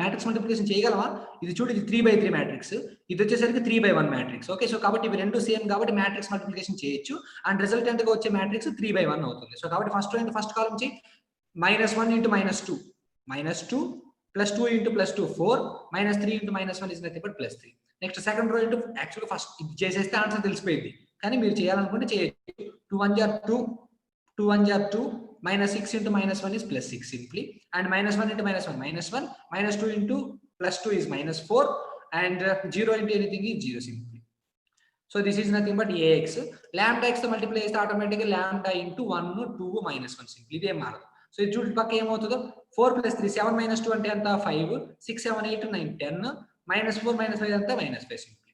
Speaker 1: మ్యాట్రిక్స్ మల్టిప్లికేషన్ చేయగలమా? ఇది చూడు, ఇది 3/3 మ్యాట్రిక్స్, ఇది వచ్చేసరికి 3/1 మ్యాట్రిక్స్. ఓకే, సో కాబట్టి ఇవి రెండు సేమ్ కాబట్టి మ్యాట్రిక్స్ మల్టిప్లికేషన్ చేయొచ్చు. అండ్ రిజల్టెంట్ గా వచ్చే మ్యాట్రిక్స్ 3/1 అవుతుంది. సో కాబట్టి ఫస్ట్ రో ఇంటూ ఫస్ట్ కాలం చేయి. -1 into -2 -2 +2 into +2 4 -3 into -1 is nothing but +3. Next second rho into యాక్చువల్గా ఫస్ట్ ఇది చేసేస్తే ఆన్సర్ తెలిసిపోయింది, కానీ మీరు చేయాలనుకుంటే చేయొచ్చు. 2 1 = 2 2 1 = 2 -6 into -1 is +6 simply. And -1 into -1 -1 -2 into +2 is -4 and 0 into anything is 0 simply. So this is nothing but AX. Lambda x తో మల్టిప్లై చేస్తే ఆటోమేటిక్గా lambda into 1 2 -1 సింప్లీ. ఇదే మారదు. సో ఇది చూడు పక్క ఏమవుతుందో 4 + 3 7 - 2 అంటే ఎంత? 5 6 7 8 9 10 -4 -5 అంతా -5 simply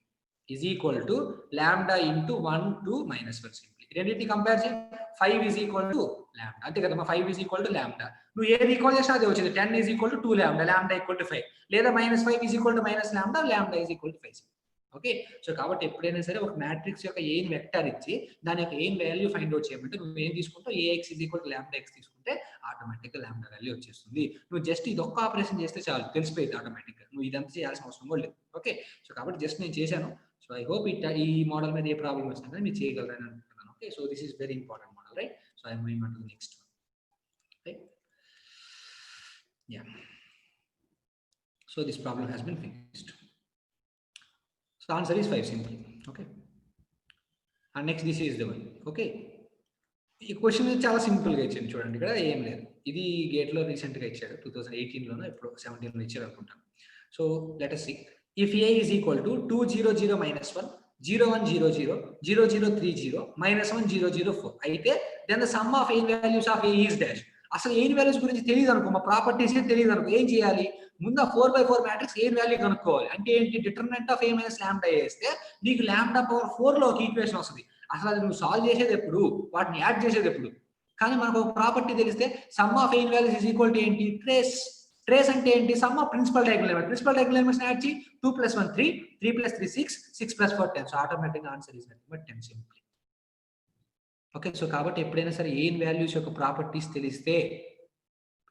Speaker 1: is equal to lambda into 1 2 -1 simply. రెండింటిని కంపేర్ చేయి. 5 is equal to lambda అంతే కదమ్మా. 5 is equal to lambda. నువ్వు ఏది ఈక్వల్ చేసినా అదే వచ్చింది. 10 is equal to 2 lambda, lambda = 5. లేదా -5 is equal to -lambda, lambda is equal to 5. Okay, so కాబట్టి ఎప్పుడైనా సరే ఒక మ్యాట్రిక్స్ యొక్క ఎయిన్ వెక్టర్ ఇచ్చి దాని యొక్క ఎయిన్ వాల్యూ ఫైండ్ అవుట్ చేయమంటే నువ్వు ఏం తీసుకుంటావు? AX = λX తీసుకుంటే ఆటోమేటిక్గా లాంబ్డా వాల్యూ వచ్చేస్తుంది. నువ్వు జస్ట్ ఇది ఒక్క ఆపరేషన్ చేస్తే చాలు, తెలిసిపోయింది ఆటోమేటిక్గా. నువ్వు ఇదంతా చేయాల్సిన అవసరం కూడా లేదు. ఓకే, సో కాబట్టి జస్ట్ నేను చేశాను. సో ఐ హోప్ ఈ మోడల్ మీద ఏ ప్రాబ్లం వచ్చినా కానీ మీరు చేయగలరని అనుకుంటున్నాను. Okay, so this is very important model, right? So I moving on to the next one. Right, yeah. So this problem has been finished. So the answer is 5 simply. Okay, and next this is the one. Okay, ఈ క్వశ్చన్ చాలా సింపుల్ గా ఇచ్చాను చూడండి. ఇక్కడ ఏం లేదు. ఇది గేట్ లో రీసెంట్ గా ఇచ్చాడు, 2018 లోనో ఇప్పుడు 17 లో ఇచ్చారు అనుకుంటాను. So let us see. If A is equal to 2 0 0 -1 0 1 0 0 0 0 3 0 -1 0 0 4 అయితే then the sum of eigen values of A is dash. అసలు ఎయిన్ వాల్యూస్ గురించి తెలియదు అనుకో, మా ప్రాపర్టీస్ తెలియదు అనుకో, ఏం చేయాలి? ముందు 4/4 మ్యాట్రిక్స్ ఎయిన్ వాల్యూ కనుక్కోవాలి. అంటే ఏంటి? డిటర్మినెంట్ ఆఫ్ A - λA వేస్తే నీకు λ⁴ లో ఒక ఈక్వేషన్ వస్తుంది. అసలు అది నువ్వు సాల్వ్ చేసేది ఎప్పుడు, వాటిని యాడ్ చేసేది ఎప్పుడు? కానీ మనకు ఒక ప్రాపర్టీ తెలిస్తే sum of eigen values is equal to ఏంటి? ట్రేస్. ట్రేస్ అంటే ఏంటి? Sum of principal diagonal element. Principal diagonal elements add చేయి. 2 + 1 3 3 + 3 6 6 + 4 10. So automatic answer is nothing but 10 simply. Okay, so కాబట్టి ఎప్పుడైనా సరే ఎయిన్ వాల్యూస్ యొక్క ప్రాపర్టీస్ తెలిస్తే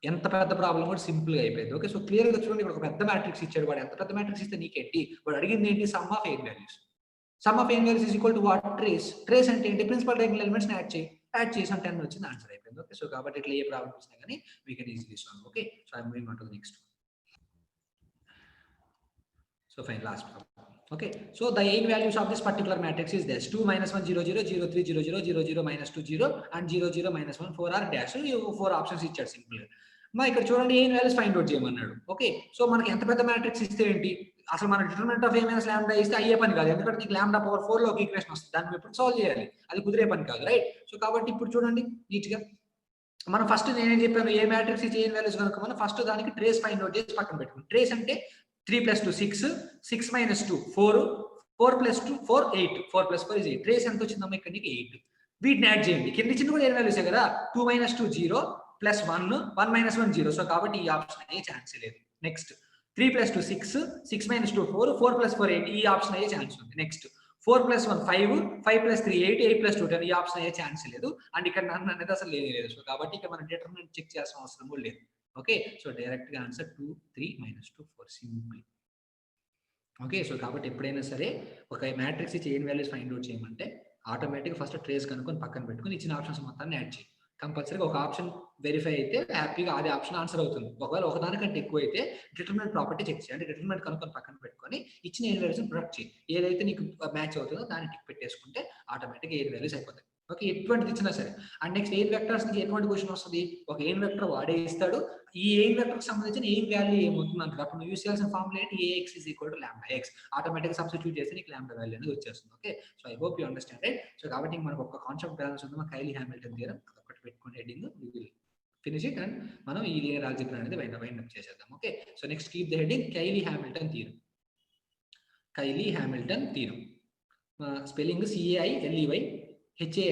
Speaker 1: ఎంత పెద్ద ప్రాబ్లం కూడా సింపుల్ గా అయిపోయింది. ఓకే, సో క్లియర్ గా చూడండి. ఇక్కడ ఒక పెద్ద మ్యాట్రిక్స్ ఇచ్చాడు. వాడు ఎంత పెద్ద మ్యాట్రిక్స్ ఇస్తే నీకేంటి? వాడు అడిగింది ఏంటి? Sum of eigen values. Sum of eigen values is equal to what? Trace. Trace అంటే ఏంటి? ప్రిన్సిపల్ డయాగోనల్ ఎలిమెంట్స్ యాడ్ చేయి. యాడ్ చేసాం 10 వచ్చింది, ఆన్సర్ అయిపోయింది. ఓకే, సో కాబట్టి ఇట్లా ఏ ప్రాబ్లం వచ్చినా కానీ we can easily solve. Okay, so I moving on to the next one. So fine, last problem. Okay, so the eigenvalues of this particular matrix is this: 2 - 1 0 0 0 3 0 0 0 0 -2 0 and 0 0 -1 4 are dash. So 4 options ఇచ్చాడు సింపుల్ గా. మా ఇక్కడ చూడండి ఎయిన్ వాల్యూస్ ఫైండ్ అవుట్ చేయమన్నాడు. ఓకే, సో మనకి ఎంత పెద్ద మ్యాట్రిక్స్ ఇస్తే ఏంటి? అసలు మన డిటర్మినెంట్ ఆఫ్ A - λ ఇస్తే అయ్యే పని కాదు, ఎందుకంటే నీకు λ⁴ లో ఒక ఈక్వేషన్ వస్తుంది. దాన్ని ఎప్పుడు సాల్వ్ చేయాలి, అది కుదిరే పని కాదు, రైట్? సో కాబట్టి ఇప్పుడు చూడండి నీట్ గా మనం ఫస్ట్ నేనేం చెప్పాను, ఏ మ్యాట్రిక్స్ ఇచ్చి ఎయిన్ వాల్యూస్ కనుక మనం ఫస్ట్ దానికి ట్రేస్ ఫైండ్ అవుట్ చేసి పక్కన పెట్టుకున్నాం. ట్రేస్ అంటే 3 + 2 6 6 - 2 4 4 + 2 4 8 4 + 4 is 8. ట్రేస్ ఎంత వచ్చిందమ్మా? ఇక్కడ నీకు 8. వీటిని యాడ్ చేయండి. కింద ఇచ్చింది కూడా ఎయిన్ వాల్యూసే కదా. 2 - 2 0 +1 1 - 1 0. సో కాబట్టి ఈ ఆప్షన్ అయ్యే ఛాన్స్ లేదు. నెక్స్ట్ 3 + 2 6, 6 - 2 4, 4 + 4 8 ఈ ఆప్షన్ అయ్యే ఛాన్స్ ఉంది. నెక్స్ట్ 4 + 1 5, 5 + 3 8, 8 + 2 10 ఈ ఆప్షన్ అయ్యే ఛాన్స్ లేదు. అండ్ ఇక్కడ నన్ అనేది అసలు లేదు. సో కాబట్టి ఇక్కడ మనం డిటర్మినెంట్ చెక్ చేయాల్సిన అవసరం కూడా లేదు. ఓకే, సో డైరెక్ట్ గా ఆన్సర్ 2 3 - 2 4 సింపుల్. ఓకే, సో కాబట్టి ఎప్పుడైనా సరే ఒక మ్యాట్రిక్స్ ఇచ్చి ఏం వాల్యూస్ ఫైండ్ అవుట్ చేయమంటే ఆటోమేటిక్ ఫస్ట్ ట్రేస్ కనుక్కొని పక్కన పెట్టుకొని ఇచ్చిన ఆప్షన్స్ మొత్తాన్ని యాడ్ చేయి. కంపల్సరీగా ఒక ఆప్షన్ వెరిఫై అయితే హ్యాపీగా అదే ఆప్షన్ ఆన్సర్ అవుతుంది. ఒకవేళ ఒకదానికంటే ఎక్కువ అయితే డిటర్మినెంట్ ప్రాపర్టీ చెక్ చేయి. అంటే డిటర్మినెంట్ కనుక్కొని పక్కన పెట్టుకొని ఇచ్చిన ఏ వాల్యూస్ ప్రొడక్ట్ చేయి. ఏదైతే నీకు మ్యాచ్ అవుతుందో దాన్ని టిక్ పెట్టేసుకుంటే ఆటోమేటిక్గా ఏ వాల్యూస్ అయిపోతాయి. ఓకే, ఎటువంటిది ఇచ్చినా సరే. అండ్ నెక్స్ట్ ఎయిన్ వెక్టర్స్ నుంచి ఎటువంటి క్వశ్చన్ వస్తుంది? ఒక ఎయిన్ వెక్టర్ వాడే ఇస్తాడు. ఈ ఎయిన్ వెక్టర్ కి సంబంధించిన ఎయిన్ వాల్యూ ఏమవుతుంది అంటారు. అప్పుడు నువ్వు యూస్ చేయాల్సిన ఫార్ములా ఏంటి? AX = λx. ఆటోమేటిక్ సబ్స్టిట్యూట్ చేస్తే నీకు లాంబ్డా వాల్యూ అనేది వచ్చేస్తుంది. Okay, so I hope you understand it. So కాబట్టి మనకు ఒక కాన్సెప్ట్ బ్యాలెన్స్ ఉంది. కైలీ హామిల్టన్ థియరం అదొకటి పెట్టుకుని heading we will finish it and మనం ఈ లీనియర్ ఆల్జీబ్రా అనేది వైండ్ అప్ చేసేద్దాం. Okay, so next keep the heading Cayley Hamilton theorem. Cayley Hamilton theorem spelling CAILEY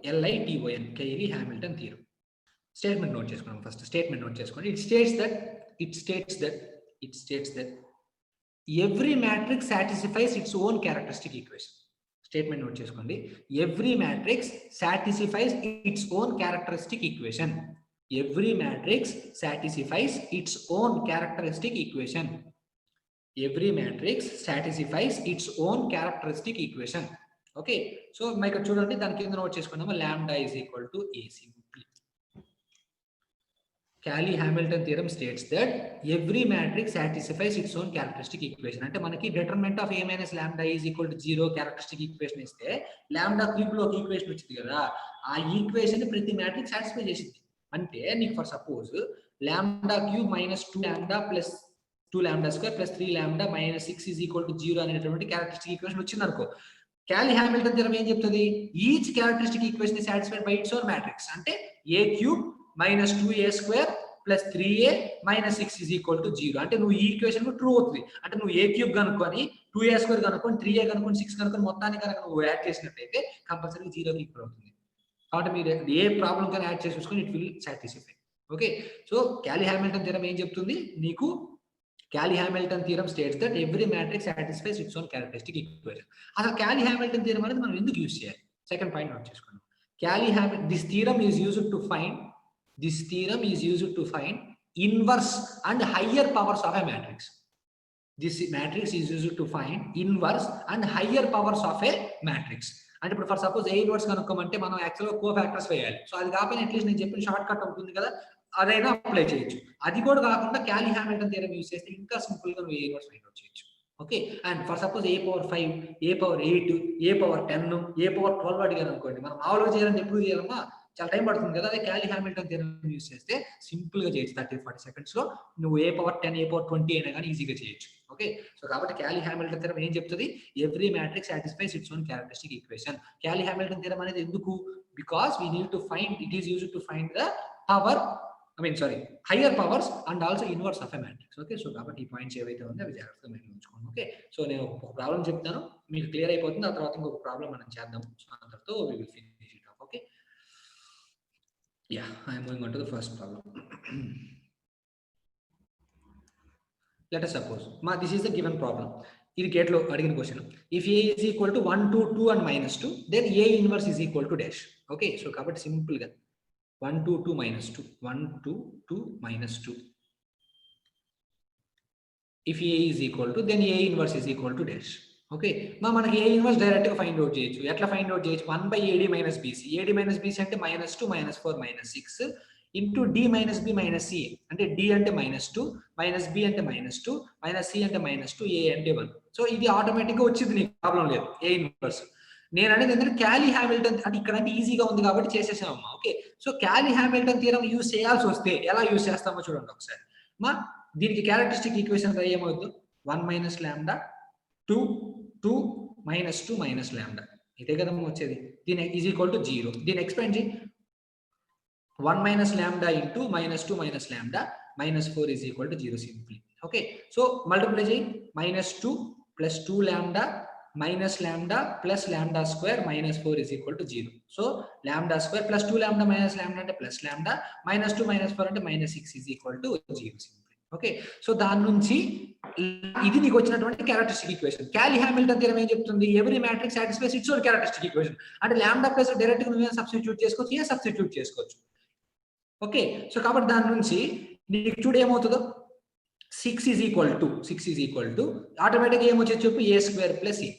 Speaker 1: HAMLITON Cayley Hamilton theorem. Statement note చేసుకున్నాం. ఫస్ట్ స్టేట్మెంట్ నోట్ చేసుకోండి. It states that every matrix satisfies its own characteristic equation. Statement note చేసుకోండి. Every matrix satisfies its own characteristic equation. Every matrix satisfies its own characteristic equation. Every matrix satisfies its own characteristic equation. Okay, so ఇక్కడ చూడండి, దాని కింద నోట్ చేసుకున్నాము lambda = A. Simply Cayley Hamilton theorem states that every matrix satisfies its own characteristic equation. అంటే మనకి determinant of A minus lambda is equal to 0 characteristic equation ఇస్తే lambda cube లో ఒక ఈక్వేషన్ వచ్చింది కదా, ఆ ఈక్వేషన్ ప్రతి మ్యాట్రిక్స్ సాటిస్ఫై చేసింది. అంటే నీకు for suppose lambda cube minus 2 lambda plus 2 lambda square plus 3 lambda minus 6 is equal to 0 అనేటువంటి క్యారెక్టరిస్టిక్ ఈక్వేషన్ వచ్చింది అనుకో. Cayley Hamilton theorem ఏం చెప్తుంది? Each characteristic equation is satisfied by its own matrix. అంటే a cube minus 2a square plus 3a minus 6 is equal to 0. అంటే నువ్వు ఈ ఈక్వేషన్ ట్రూ అవుతుంది. అంటే నువ్వు a క్యూబ్ కనుక్కొని 2a స్క్వేర్ కనుక్కొని 3a కనుక్కొని 6 కనుక్కొని మొత్తాన్ని కనుక నువ్వు యాడ్ చేసినట్లయితే కంపల్సరీ 0కి ఈక్వల్ అవుతుంది. కాబట్టి మీరు ఏ ప్రాబ్లం కానీ యాడ్ చేసి చూసుకొని it will satisfy. Okay, so Cayley Hamilton theorem ఏం చెప్తుంది నీకు? Cayley Hamilton theorem states that every matrix satisfies its own characteristic equation. అసలు Cayley Hamilton theorem అనేది మనం ఎందుకు యూజ్ చేయాలి? సెకండ్ పాయింట్ నోట్ చేసుకోండి. This theorem is used to find inverse and higher powers of a matrix. This matrix is used to find inverse and higher powers of a matrix. అంటే ఇప్పుడు ఫర్ సపోజ్ A ఇన్వర్స్ కనుక్కోమంటే మనం యాక్చువల్గా కోఫాక్టర్స్ వేయాలి. సో అది కాకపోయినా అట్లీస్ట్ నేను చెప్పిన షార్ట్ కట్ ఉంటుంది కదా, అదైనా అప్లై చేయొచ్చు. అది కూడా కాకుండా Cayley Hamilton theorem యూజ్ చేస్తే ఇంకా సింపుల్ గా నువ్వు A ఇన్వర్స్ ఫైండ్ అవుట్ చేయొచ్చు. Okay, and for suppose A⁴, A⁴8, A�10, A⁴12 అడిగాను అనుకోండి, మనం మామూలుగా చేయాలంటే ఎప్పుడు చేయాలమ్మా, చాలా టైం పడుతుంది కదా. అదే Cayley Hamilton theorem యూజ్ చేస్తే సింపుల్ గా చేయొచ్చు. 30-40 seconds లో నువ్వు A⁻10, A⁻20 అయినా కానీ ఈజీగా చేయొచ్చు. ఓకే, సో కాబట్టి Cayley Hamilton theorem ఏం చెప్తుంది? Every matrix satisfies its own characteristic equation. Cayley Hamilton theorem అనేది ఎందుకు? Because we need to find, it is used to find the power, higher powers and also inverse of a matrix. Okay, so కాబట్టి ఈ పాయింట్స్ ఏవైతే ఉందో అవి జాగ్రత్తగా మైండ్లో ఉంచుకోండి. ఓకే, సో నేను ఒక ప్రాబ్లం చెప్తాను, మీకు క్లియర్ అయిపోతుంది. ఆ తర్వాత ఇంకొక ప్రాబ్లం మనం చేద్దాం. సో అంతతో we will finish it off. Okay, yeah, I am going on to the first problem. Let us suppose this is the given problem. ఇది గేట్ లో అడిగిన question. If A is equal to 1 2 2 and -2 then A inverse is equal to dash. Okay, so కాబట్టి సింపుల్ గా 1 2 2 -2 1 2 2 -2. If A is equal to, then A inverse is equal to dash. Okay, మనకి A inverse డైరెక్ట్ గా ఫైండ్ అవుట్ చేయొచ్చు. ఎట్లా ఫైండ్ అవుట్ చేయొచ్చు? 1/AD - BC. AD - BC అంటే -2 -4 -6 ఇంటూ D - B - C. అంటే D అంటే -2, -B అంటే -2, -C అంటే -2, A అంటే 1. సో ఇది ఆటోమేటిక్ గా వచ్చింది, నీకు ప్రాబ్లం లేదు. A ఇన్వర్స్ నేను అనేది ఏంటంటే Cayley Hamilton అంటే ఇక్కడ అంటే ఈజీగా ఉంది కాబట్టి చేసేసామమ్మా. Okay, so Cayley Hamilton theorem use చేయాల్సి వస్తే ఎలా యూజ్ చేస్తామో చూడండి ఒకసారి. దీనికి క్యారెక్టరిస్టిక్ ఈక్వేషన్ ఏమవుతుంది? 1 - λ 2 2 -2 - λ. ఇదే కదా వచ్చేది. దీని ఈజ్ ఈక్వల్ టు 0. దీన్ని ఎక్స్పాండ్ చేయి. 1 - λ into -2 - λ -4 is equal to 0 simply. Okay, so multiply చేయి. -2 + 2 λ minus lambda plus lambda square minus 4 is equal to 0. So lambda square plus 2 lambda minus lambda అంటే plus lambda minus 2 minus 4 అంటే minus 6 is equal to 0 simply. Okay, so దాని నుంచి ఇది నీకు వచ్చినటువంటి క్యారెక్టరిస్టిక్ ఈక్వేషన్. క్యాలీ హామిల్టన్ థియరం ఏం చెప్తుంది? Every matrix satisfies its own characteristic equation. అంటే లాంబ్డా ప్లస్ డైరెక్ట్ గా నువ్వే సబ్స్టిట్యూట్ చేసుకోవచ్చు, ఏ సబ్స్టిట్యూట్ చేసుకోవచ్చు. ఓకే, సో కాబట్టి దాని నుంచి నీకు చూడు ఏమవుతుందో 6 is equal to ఆటోమేటిక్ ఏమొచ్చేది చెప్పు, ఏ స్క్వేర్ ప్లస్ ఏ.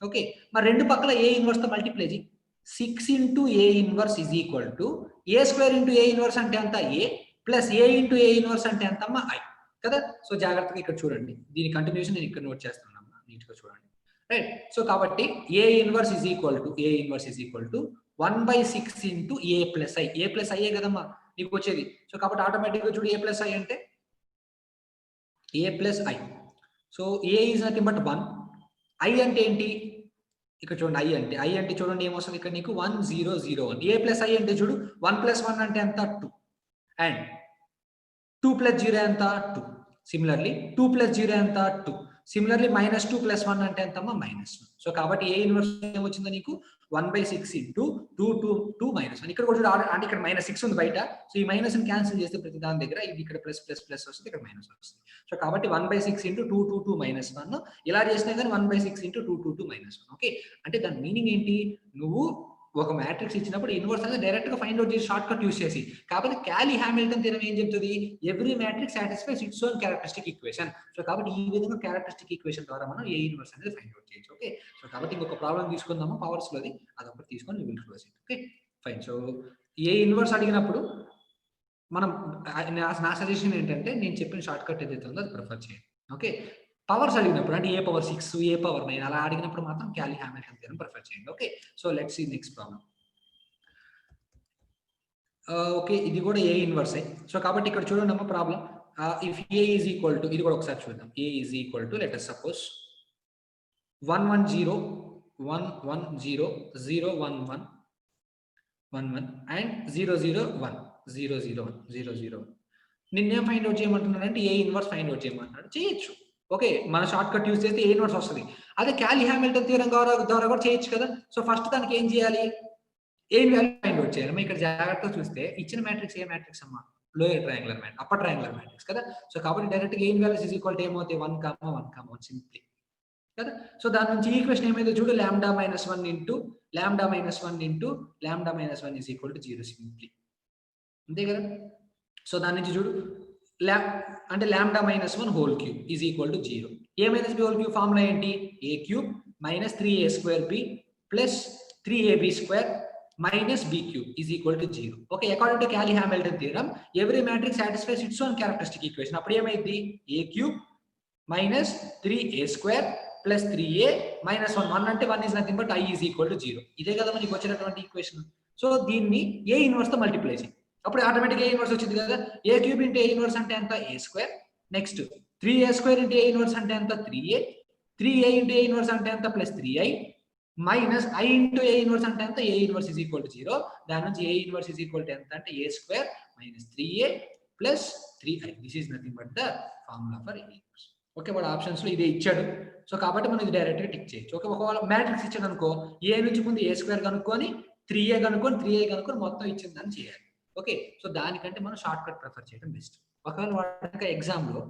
Speaker 1: ఓకే, మరి రెండు పక్కల ఏ ఇన్వర్స్ తో మల్టిప్లై చేయి. 6 into a inverse is equal to a square into a inverse అంటే ఎంత a plus a into a inverse అంటే ఎంత అమ్మా i కదా. సో జాగ్రత్తగా ఇక్కడ చూడండి, దీని కంటిన్యూషన్ నేను ఇక్కడ నోట్ చేస్తున్నాను అమ్మా, నీట్ గా చూడండి. రైట్, సో కాబట్టి a inverse is equal to 1/6 into a plus i. a plus i కదమ్మా నీకు వచ్చేది. సో కాబట్టి ఆటోమేటిక్ గా చూడు a plus i అంటే a plus i. So a is nothing but 1. i అంటే ఏంటి ఇక్కడ చూడండి, i అంటే చూడండి ఏమొస్తుంది ఇక్కడ నీకు 1 0 0 1. a plus i అంటే చూడు 1 plus 1 అంటే ఎంత 2 అండ్ 2 plus 0 ఎంత 2. సిమిలర్లీ 2 plus 0 ఎంత 2. సిమిలర్లీ -2 plus 1 అంటే ఎంతమ్మా -1. సో కాబట్టి a ఇన్వర్స్ ఏమొచ్చిందో నీకు 1/6 into 2 2 -1. ఇక్కడ కూడా అంటే ఇక్కడ -6 ఉంది బయట. సో ఈ మైనస్ ని క్యాన్సిల్ చేస్తే ప్రతి దాని దగ్గర ఇది ఇక్కడ ప్లస్ ప్లస్ ప్లస్ వస్తుంది, ఇక్కడ మైనస్ వస్తుంది. సో కాబట్టి 1/6 into 2 2 2 -1 ఇలా చేసినా కానీ 1/6 into 2 2 2 -1. ఓకే, అంటే దాని మీనింగ్ ఏంటి? నువ్వు ఒక మ్యాట్రిక్స్ ఇచ్చినప్పుడు ఇన్వర్స్ అనేది డైరెక్ట్ గా ఫైండ్ అవుట్ చేసి షార్ట్ కట్ యూస్ చేసి. కాబట్టి క్యాలీ హామిల్టన్ థియరం ఏం చెప్తుంది? Every matrix satisfies its own characteristic equation. So కాబట్టి ఈ విధంగా క్యారెక్టరిస్టిక్ ఈక్వేషన్ ద్వారా మనం ఏ ఇన్వర్స్ అనేది ఫైండ్ అవుట్ చేయొచ్చు. ఓకే, సో కాబట్టి ఇంకొక ప్రాబ్లం తీసుకుందాము పవర్స్ లోది, అదొకటి తీసుకొని will close it. Okay fine. So A inverse అడిగినప్పుడు మనం నా సజెషన్ ఏంటంటే నేను చెప్పిన షార్ట్ కట్ ఏదైతే ఉందో అది ప్రిఫర్ చేయండి. ఓకే, పవర్స్ అడిగినప్పుడు అంటే a⁻6 a⁻9 అలా అడిగినప్పుడు మాత్రం క్యాలీ హామిల్టన్ థియరం ప్రిఫర్ చేయండి. Okay, so let's see next problem. Okay, ఇది కూడా ఏ ఇన్వర్సే. సో కాబట్టి ఇక్కడ చూడండి అమ్మ problem. If a is equal to, ఇది కూడా ఒకసారి చూద్దాం. a is equal to let us suppose 1 1 0 1 1 0 0 1 1 1 1 and 0 0 1 0 0 1 0 0 1. నిన్నేం ఫైండ్ అవుట్ చేయమంటున్నాడు అంటే ఏ ఇన్వర్స్ ఫైండ్ అవుట్ చేయమంటున్నాడు. చేయొచ్చు. ఓకే, మన షార్ట్ కట్ యూస్ చేస్తే ఏ ఇన్వర్స్ వస్తుంది. అదే క్యాలీ హామిల్టన్ థియరం ద్వారా కూడా చేయొచ్చు కదా. సో ఫస్ట్ దానికి ఏం చేయాలి? ఏ వాల్యూ ఫైండ్ అవుట్ చేయాలి. ఇక్కడ జాగ్రత్తగా చూస్తే ఇచ్చిన మ్యాట్రిక్స్ ఏ మ్యాట్రిక్స్ అమ్మా? Lower triangular matrix, upper triangular matrix కదా. సో కాబట్టి డైరెక్ట్ గా ఏ వాల్యూస్ ఈజ్ ఈక్వల్ టు ఏమవుతాయి? 1 1 1 సింప్లీ కదా. సో దాని నుంచి ఈక్వేషన్ ఏమైందో చూడు, lambda -1 into lambda -1 into lambda -1 is equal to 0 simply, అంతే కదా. సో దాని నుంచి చూడు అంటే lambda -1 whole cube is equal to 0. a - b whole cube formula ఏంటి? a cube - 3a² b plus 3ab² minus b cube is equal to 0. Okay, according to Cayley Hamilton theorem, every matrix satisfies its own characteristic equation. అప్పుడు ఏమైంది? a cube minus 3a² plus 3a minus 1. 1 అంటే 1 is nothing but i is equal to 0. ఇదే కదా మనకి వచ్చినటువంటి ఈక్వేషన్. సో దీన్ని a ఇన్వర్స్ తో మల్టిప్లై చేయి, అప్పుడు ఆటోమేటిక్ a ఇన్వర్స్ వచ్చింది కదా. a cube into a inverse అంటే ఎంత? a². Next 3a² into a inverse అంటే ఎంత? 3a. 3a into a inverse అంటే ఎంత? Plus 3i minus i into a inverse అంటే ఎంత? a inverse is equal to 0. దాని నుంచి a inverse is equal to ఎంత అంటే a² minus 3a plus 3i. This is nothing but the formula for a inverse. Okay, వాడు ఆప్షన్స్ లో ఇదే ఇచ్చాడు. సో కాబట్టి మనం ఇది డైరెక్ట్ గా టిక్ చేయొచ్చు. ఓకే, ఒకవేళ మ్యాట్రిక్స్ ఇచ్చాడు అనుకో, a నుంచి ముందు a² కనుక్కొని 3a కనుక్కొని మొత్తం ఇచ్చిందని చేయాలి. ఓకే, సో దానికంటే మనం షార్ట్ కట్ ప్రిఫర్ చేయడం బెస్ట్. ఒకవేళ వాడు ఎగ్జామ్ లో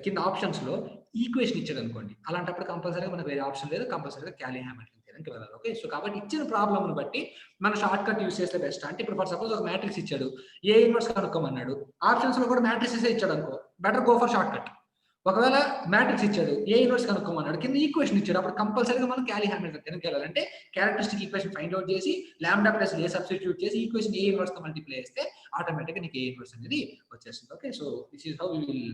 Speaker 1: కింద ఆప్షన్స్ లో ఈక్వేషన్ ఇచ్చాడు అనుకోండి, అలాంటప్పుడు కంపల్సరీగా మనకు వేరే ఆప్షన్ లేదు, కంపల్సరీగా క్యాలీ హామిల్టన్ థియరంకి వెళ్ళాలి. ఓకే, సో కాబట్టి ఇచ్చిన ప్రాబ్లమ్ ని బట్టి మనం షార్ట్ కట్ యూస్ చేస్తే బెస్ట్. అంటే ఇప్పుడు ఫర్ సపోజ్ ఒక మ్యాట్రిక్స్ ఇచ్చాడు, ఏ ఇన్వర్స్ కనుక్కోమన్నాడు, ఆప్షన్స్ లో కూడా మ్యాట్రిక్స్ ఇచ్చాడు అనుకో, better go for short cut. ఒకవేళ మ్యాట్రిక్స్ ఇచ్చాడు, ఏ ఇన్వర్స్ కనుక్కోమన్నాడు, కింద ఈక్వేషన్ ఇచ్చాడు, అప్పుడు కంపల్సరీగా మనం క్యాలీ హామిల్టన్ థియరంకి వెళ్ళాలంటే క్యారెక్టరిస్టిక్ ఈక్వేషన్ ఫైండ్ అవుట్ చేసి లాంబ్డా ప్లస్ ఏ సబ్స్టిట్యూట్ చేసి ఈక్వేషన్ ఏ ఇన్వర్స్ తో మల్టిప్లై చేస్తే ఆటోమేటిక్ గా నీకు ఏ ఇన్వర్స్ అనేది వచ్చేస్తుంది. Okay, so this is how we will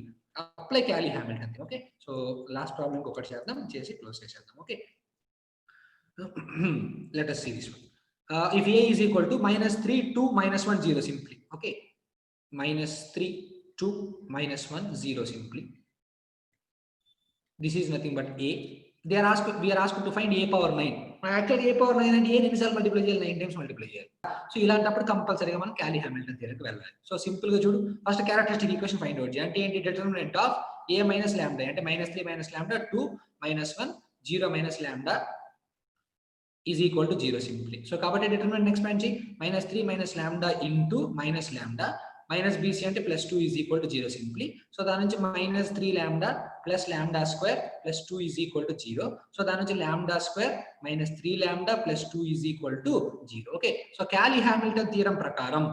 Speaker 1: apply Cayley Hamilton. Okay, so last problem ఒకటి చేద్దాం, చేసి క్లోజ్ చేసేద్దాం. Okay, let us see this one. If a is equal to -3 2 -1 0 simply. Okay, -3 2 -1 0 simply. This is nothing but a. We are asked to find a⁻9. Actually a⁻9 అంటే a ఎన్నిసార్లు మల్టిప్లై చేయాలి? 9 టైమ్స్ మల్టిప్లై చేయాలి. సో ఇలాంటప్పుడు కంపల్సరీగా మనం క్యాలీ హామిల్టన్ థియరంకి వెళ్ళాలి. సో సింపుల్ గా చూడు, first characteristic equation find out చేయాలి. అంటే ఏంటి? Determinant of a minus lambda అంటే -3 - lambda 2 - 1 0 - lambda is equal to 0 simply. So కాబట్టి డిటర్మినెంట్ ఎక్స్పాండ్ చేయి, -3 - లాంబ్డా ఇంటూ -లాంబ్డా మైనస్ బీసీ అంటే plus 2 is equal to 0 simply. So దాని నుంచి minus 3 lambda plus lambda square plus 2 is equal to 0. So దాని నుంచి lambda square minus 3 lambda plus 2 is equal to 0. Okay, so Cayley Hamilton theorem ప్రకారం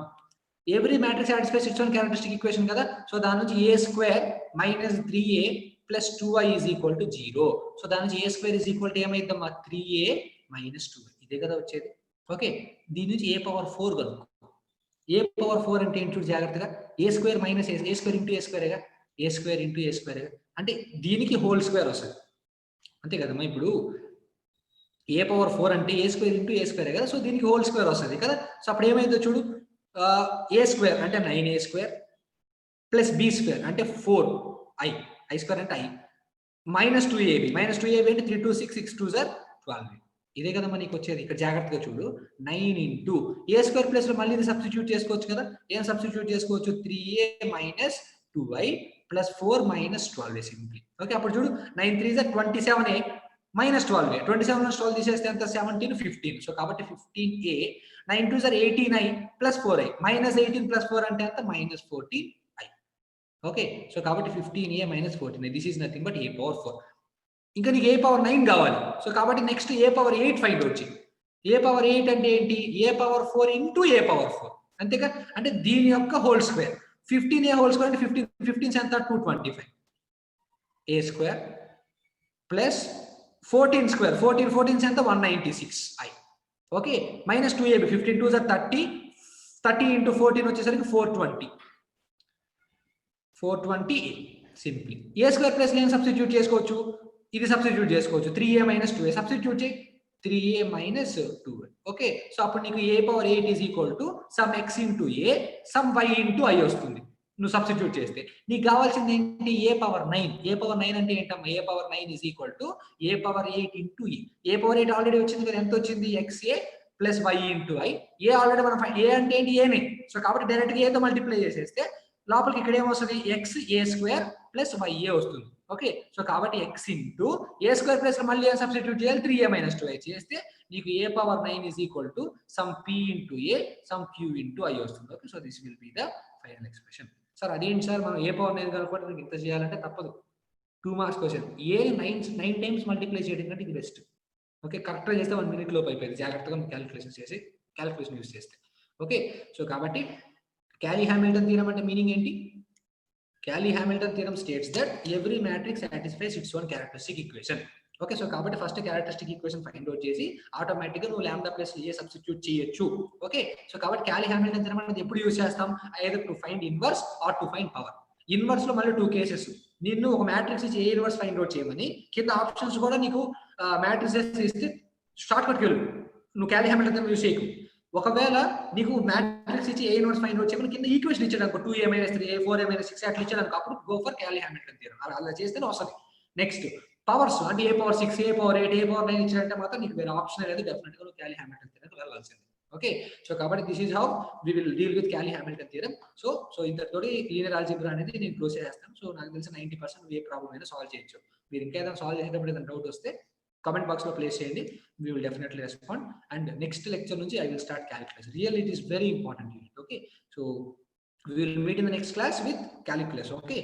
Speaker 1: every matrix satisfies its own characteristic equation కదా. సో దాని నుంచి A square minus 3a plus 2y is equal to 0. So దాని నుంచి A square is equal to ఏమైందమ్మా 3a మైనస్ 2y, ఇదే కదా వచ్చేది. ఓకే, దీని నుంచి ఏ పవర్ 4 కనుక్కో. ఏ పవర్ 4 అంటే ఏంటి చూడు జాగ్రత్తగా, ఏ స్క్వేర్ మైనస్ ఏ స్క్వేర్ ఇంటూ ఏ స్క్వేర్గా, ఏ స్క్వేర్ ఇంటూ ఏ స్క్వేర్గా, అంటే దీనికి హోల్ స్క్వేర్ వస్తుంది అంతే కదమ్మా. ఇప్పుడు ఏ పవర్ 4 అంటే ఏ స్క్వేర్ ఇంటూ ఏ స్క్వేర్ కదా, సో దీనికి హోల్ స్క్వేర్ వస్తుంది కదా. సో అప్పుడు ఏమైందో చూడు, ఏ స్క్వేర్ అంటే 9a square plus B square అంటే 4i, ఐ స్క్వేర్ అంటే i minus 2ab minus 2ab అంటే 3 2 6 6 2 12, ఇదే కదా మనకి వచ్చేది. ఇక్కడ జాగ్రత్తగా చూడు, 9 ఇంటూ ఏ స్క్వేర్ ప్లస్ లో మళ్ళీ ఇది సబ్స్టిట్యూట్ చేసుకోవచ్చు కదా. ఏం సబ్స్టిట్యూట్ చేసుకోవచ్చు, 3a minus 2i plus 4 minus 12 simply. Okay, అప్పుడు చూడు 9 3 27a మైనస్ 12a, 27 నుంచి 12 తీసేస్తే ఎంత 17 15. సో కాబట్టి 15a 9 2 18i plus 4i minus 18 plus 4 అంటే ఎంత మైనస్ 14i. ఓకే, సో కాబట్టి 15a minus 14, this is nothing but A power 4. ఇంకా నీకు ఏ పవర్ 9 కావాలి. సో కాబట్టి నెక్స్ట్ ఏ పవర్ 8 ఫైండ్ అవుట్ చేయి. ఏ పవర్ 8 అంటే ఏంటి, ఏ పవర్ 4 ఇంటూ ఏ పవర్ 4 అంతేగా, అంటే దీని యొక్క whole square. 15a whole square అంటే 15 ఎంత 225 ఏ స్క్వేర్ ప్లస్ 14 స్క్వేర్ 14 ఎంత 196i. Okay, minus 2ab 15 2 30 into 14 వచ్చేసరికి 420a సింప్లీ. ఏ స్క్వేర్ ప్లస్ ఏం సబ్స్టిట్యూట్ చేసుకోవచ్చు, ఇది సబ్స్టిట్యూట్ చేసుకోవచ్చు, 3a మైనస్ 2a సబ్స్టిట్యూట్ చేయి, 3a minus 2a. Okay, so అప్పుడు నీకు A power 8 is equal to some x into A some y into i వస్తుంది నువ్వు సబ్స్టిట్యూట్ చేస్తే. నీకు కావాల్సింది ఏంటి, ఏ పవర్ 9. ఏ పవర్ 9 అంటే ఏంటమ్మా, A power 9 is equal to A power 8 into ఈ. ఏ పవర్ 8 ఆల్రెడీ వచ్చింది కదా, ఎంత వచ్చింది xa plus y into i. A already మనం ఏ అంటే ఏంటి ఏనే, సో కాబట్టి డైరెక్ట్ గా ఏతో మల్టిప్లై చేసేస్తే లోపలికి ఇక్కడ ఏమొస్తుంది, x A square plus y A వస్తుంది. ఓకే, సో కాబట్టి x into A square plus మళ్ళీ ఏం సబ్స్టిట్యూట్ చేయాలి, 3a మైనస్ 2i చేస్తే నీకు A power 9 is equal to some p into A some q into i వస్తుంది. Okay, so this will be the final expression. Sir అదేంటి సార్, మనం ఏ పవర్ 9 కనుక్కోవడానికి ఇంత చేయాలంటే తప్పదు, 2 marks question. A 9 times multiply చేయడం కంటే ఇది బెస్ట్. ఓకే, కరెక్ట్గా చేస్తే 1 minute లోపు అయిపోయింది, జాగ్రత్తగా క్యాలిక్యులేషన్ యూస్ చేస్తే. ఓకే, సో కాబట్టి క్యాలీ హ్యామిల్టన్ థియరం అంటే మీనింగ్ ఏంటి, Cayley Hamilton theorem states that every matrix satisfies its own characteristic equation. Okay, so కాబట్టి first characteristic equation find out చేసి ఆటోమేటిక్ గా నువ్వు లాంబ్డా ప్లస్ ఏ సబ్స్టిట్యూట్ చేయొచ్చు. ఓకే, సో కాబట్టి క్యాలీ హ్యామిల్టన్ థియరం అనేది ఎప్పుడు యూస్ చేస్తాం, either to find inverse or to find power. Inverse లో మళ్ళీ 2 కేసెస్, నిన్ను ఒక మ్యాట్రిక్స్ ఇచ్చి ఏ ఇన్వర్స్ ఫైండ్ అవుట్ చేయమని కింద ఆప్షన్స్ కూడా నీకు మ్యాట్రిక్సెస్ ఇస్తే షార్ట్ కట్ వెళ్ళు, నువ్వు క్యాలీ హ్యామిల్టన్ థియరం యూస్ చేయకు. ఒకవేళ నీకు మ్యాట్రిక్స్ ఇచ్చి ఏ ఇన్వర్స్ ఫైండ్ అవుట్ చేయమని కింద ఈక్వేషన్ ఇచ్చాడు 2a minus 3a 4a minus 6 అట్లా ఇచ్చాడు, అప్పుడు గో ఫర్ క్యాలీ హ్యామిల్టన్ థియరం, అలా చేస్తేనే వస్తుంది. నెక్స్ట్ పవర్స్ అంటే ఏ పవర్ 6 ఏ పవర్ 8 ఏ పవర్ 9 ఇచ్చాడంటే మాత్రం నీకు వేరే ఆప్షన్ లేదు, డెఫినెట్ గా నువ్వు క్యాలీ హ్యామిల్టన్ థియరం వెళ్ళాల్సింది. ఓకే, సో కాబట్టి this is how we will deal with Cayley Hamilton theorem. So ఇంతటితో లీనియర్ ఆల్జీబ్రా అనేది నేను క్లోజ్ చేస్తాను. సో నాకు తెలిసి 90% నువ్వు ఏ ప్రాబ్లం అయినా సాల్వ్ చేయొచ్చు. మీరు ఇంకా ఏదైనా సాల్వ్ చేసేటప్పుడు ఏదైనా డౌట్ వస్తే కామెంట్ బాక్స్ లో ప్లేస్ చేయండి, we will definitely respond. And next lecture nunchi I will start calculus. Really it is very important unit. Okay, so we will meet in the next class with calculus. Okay.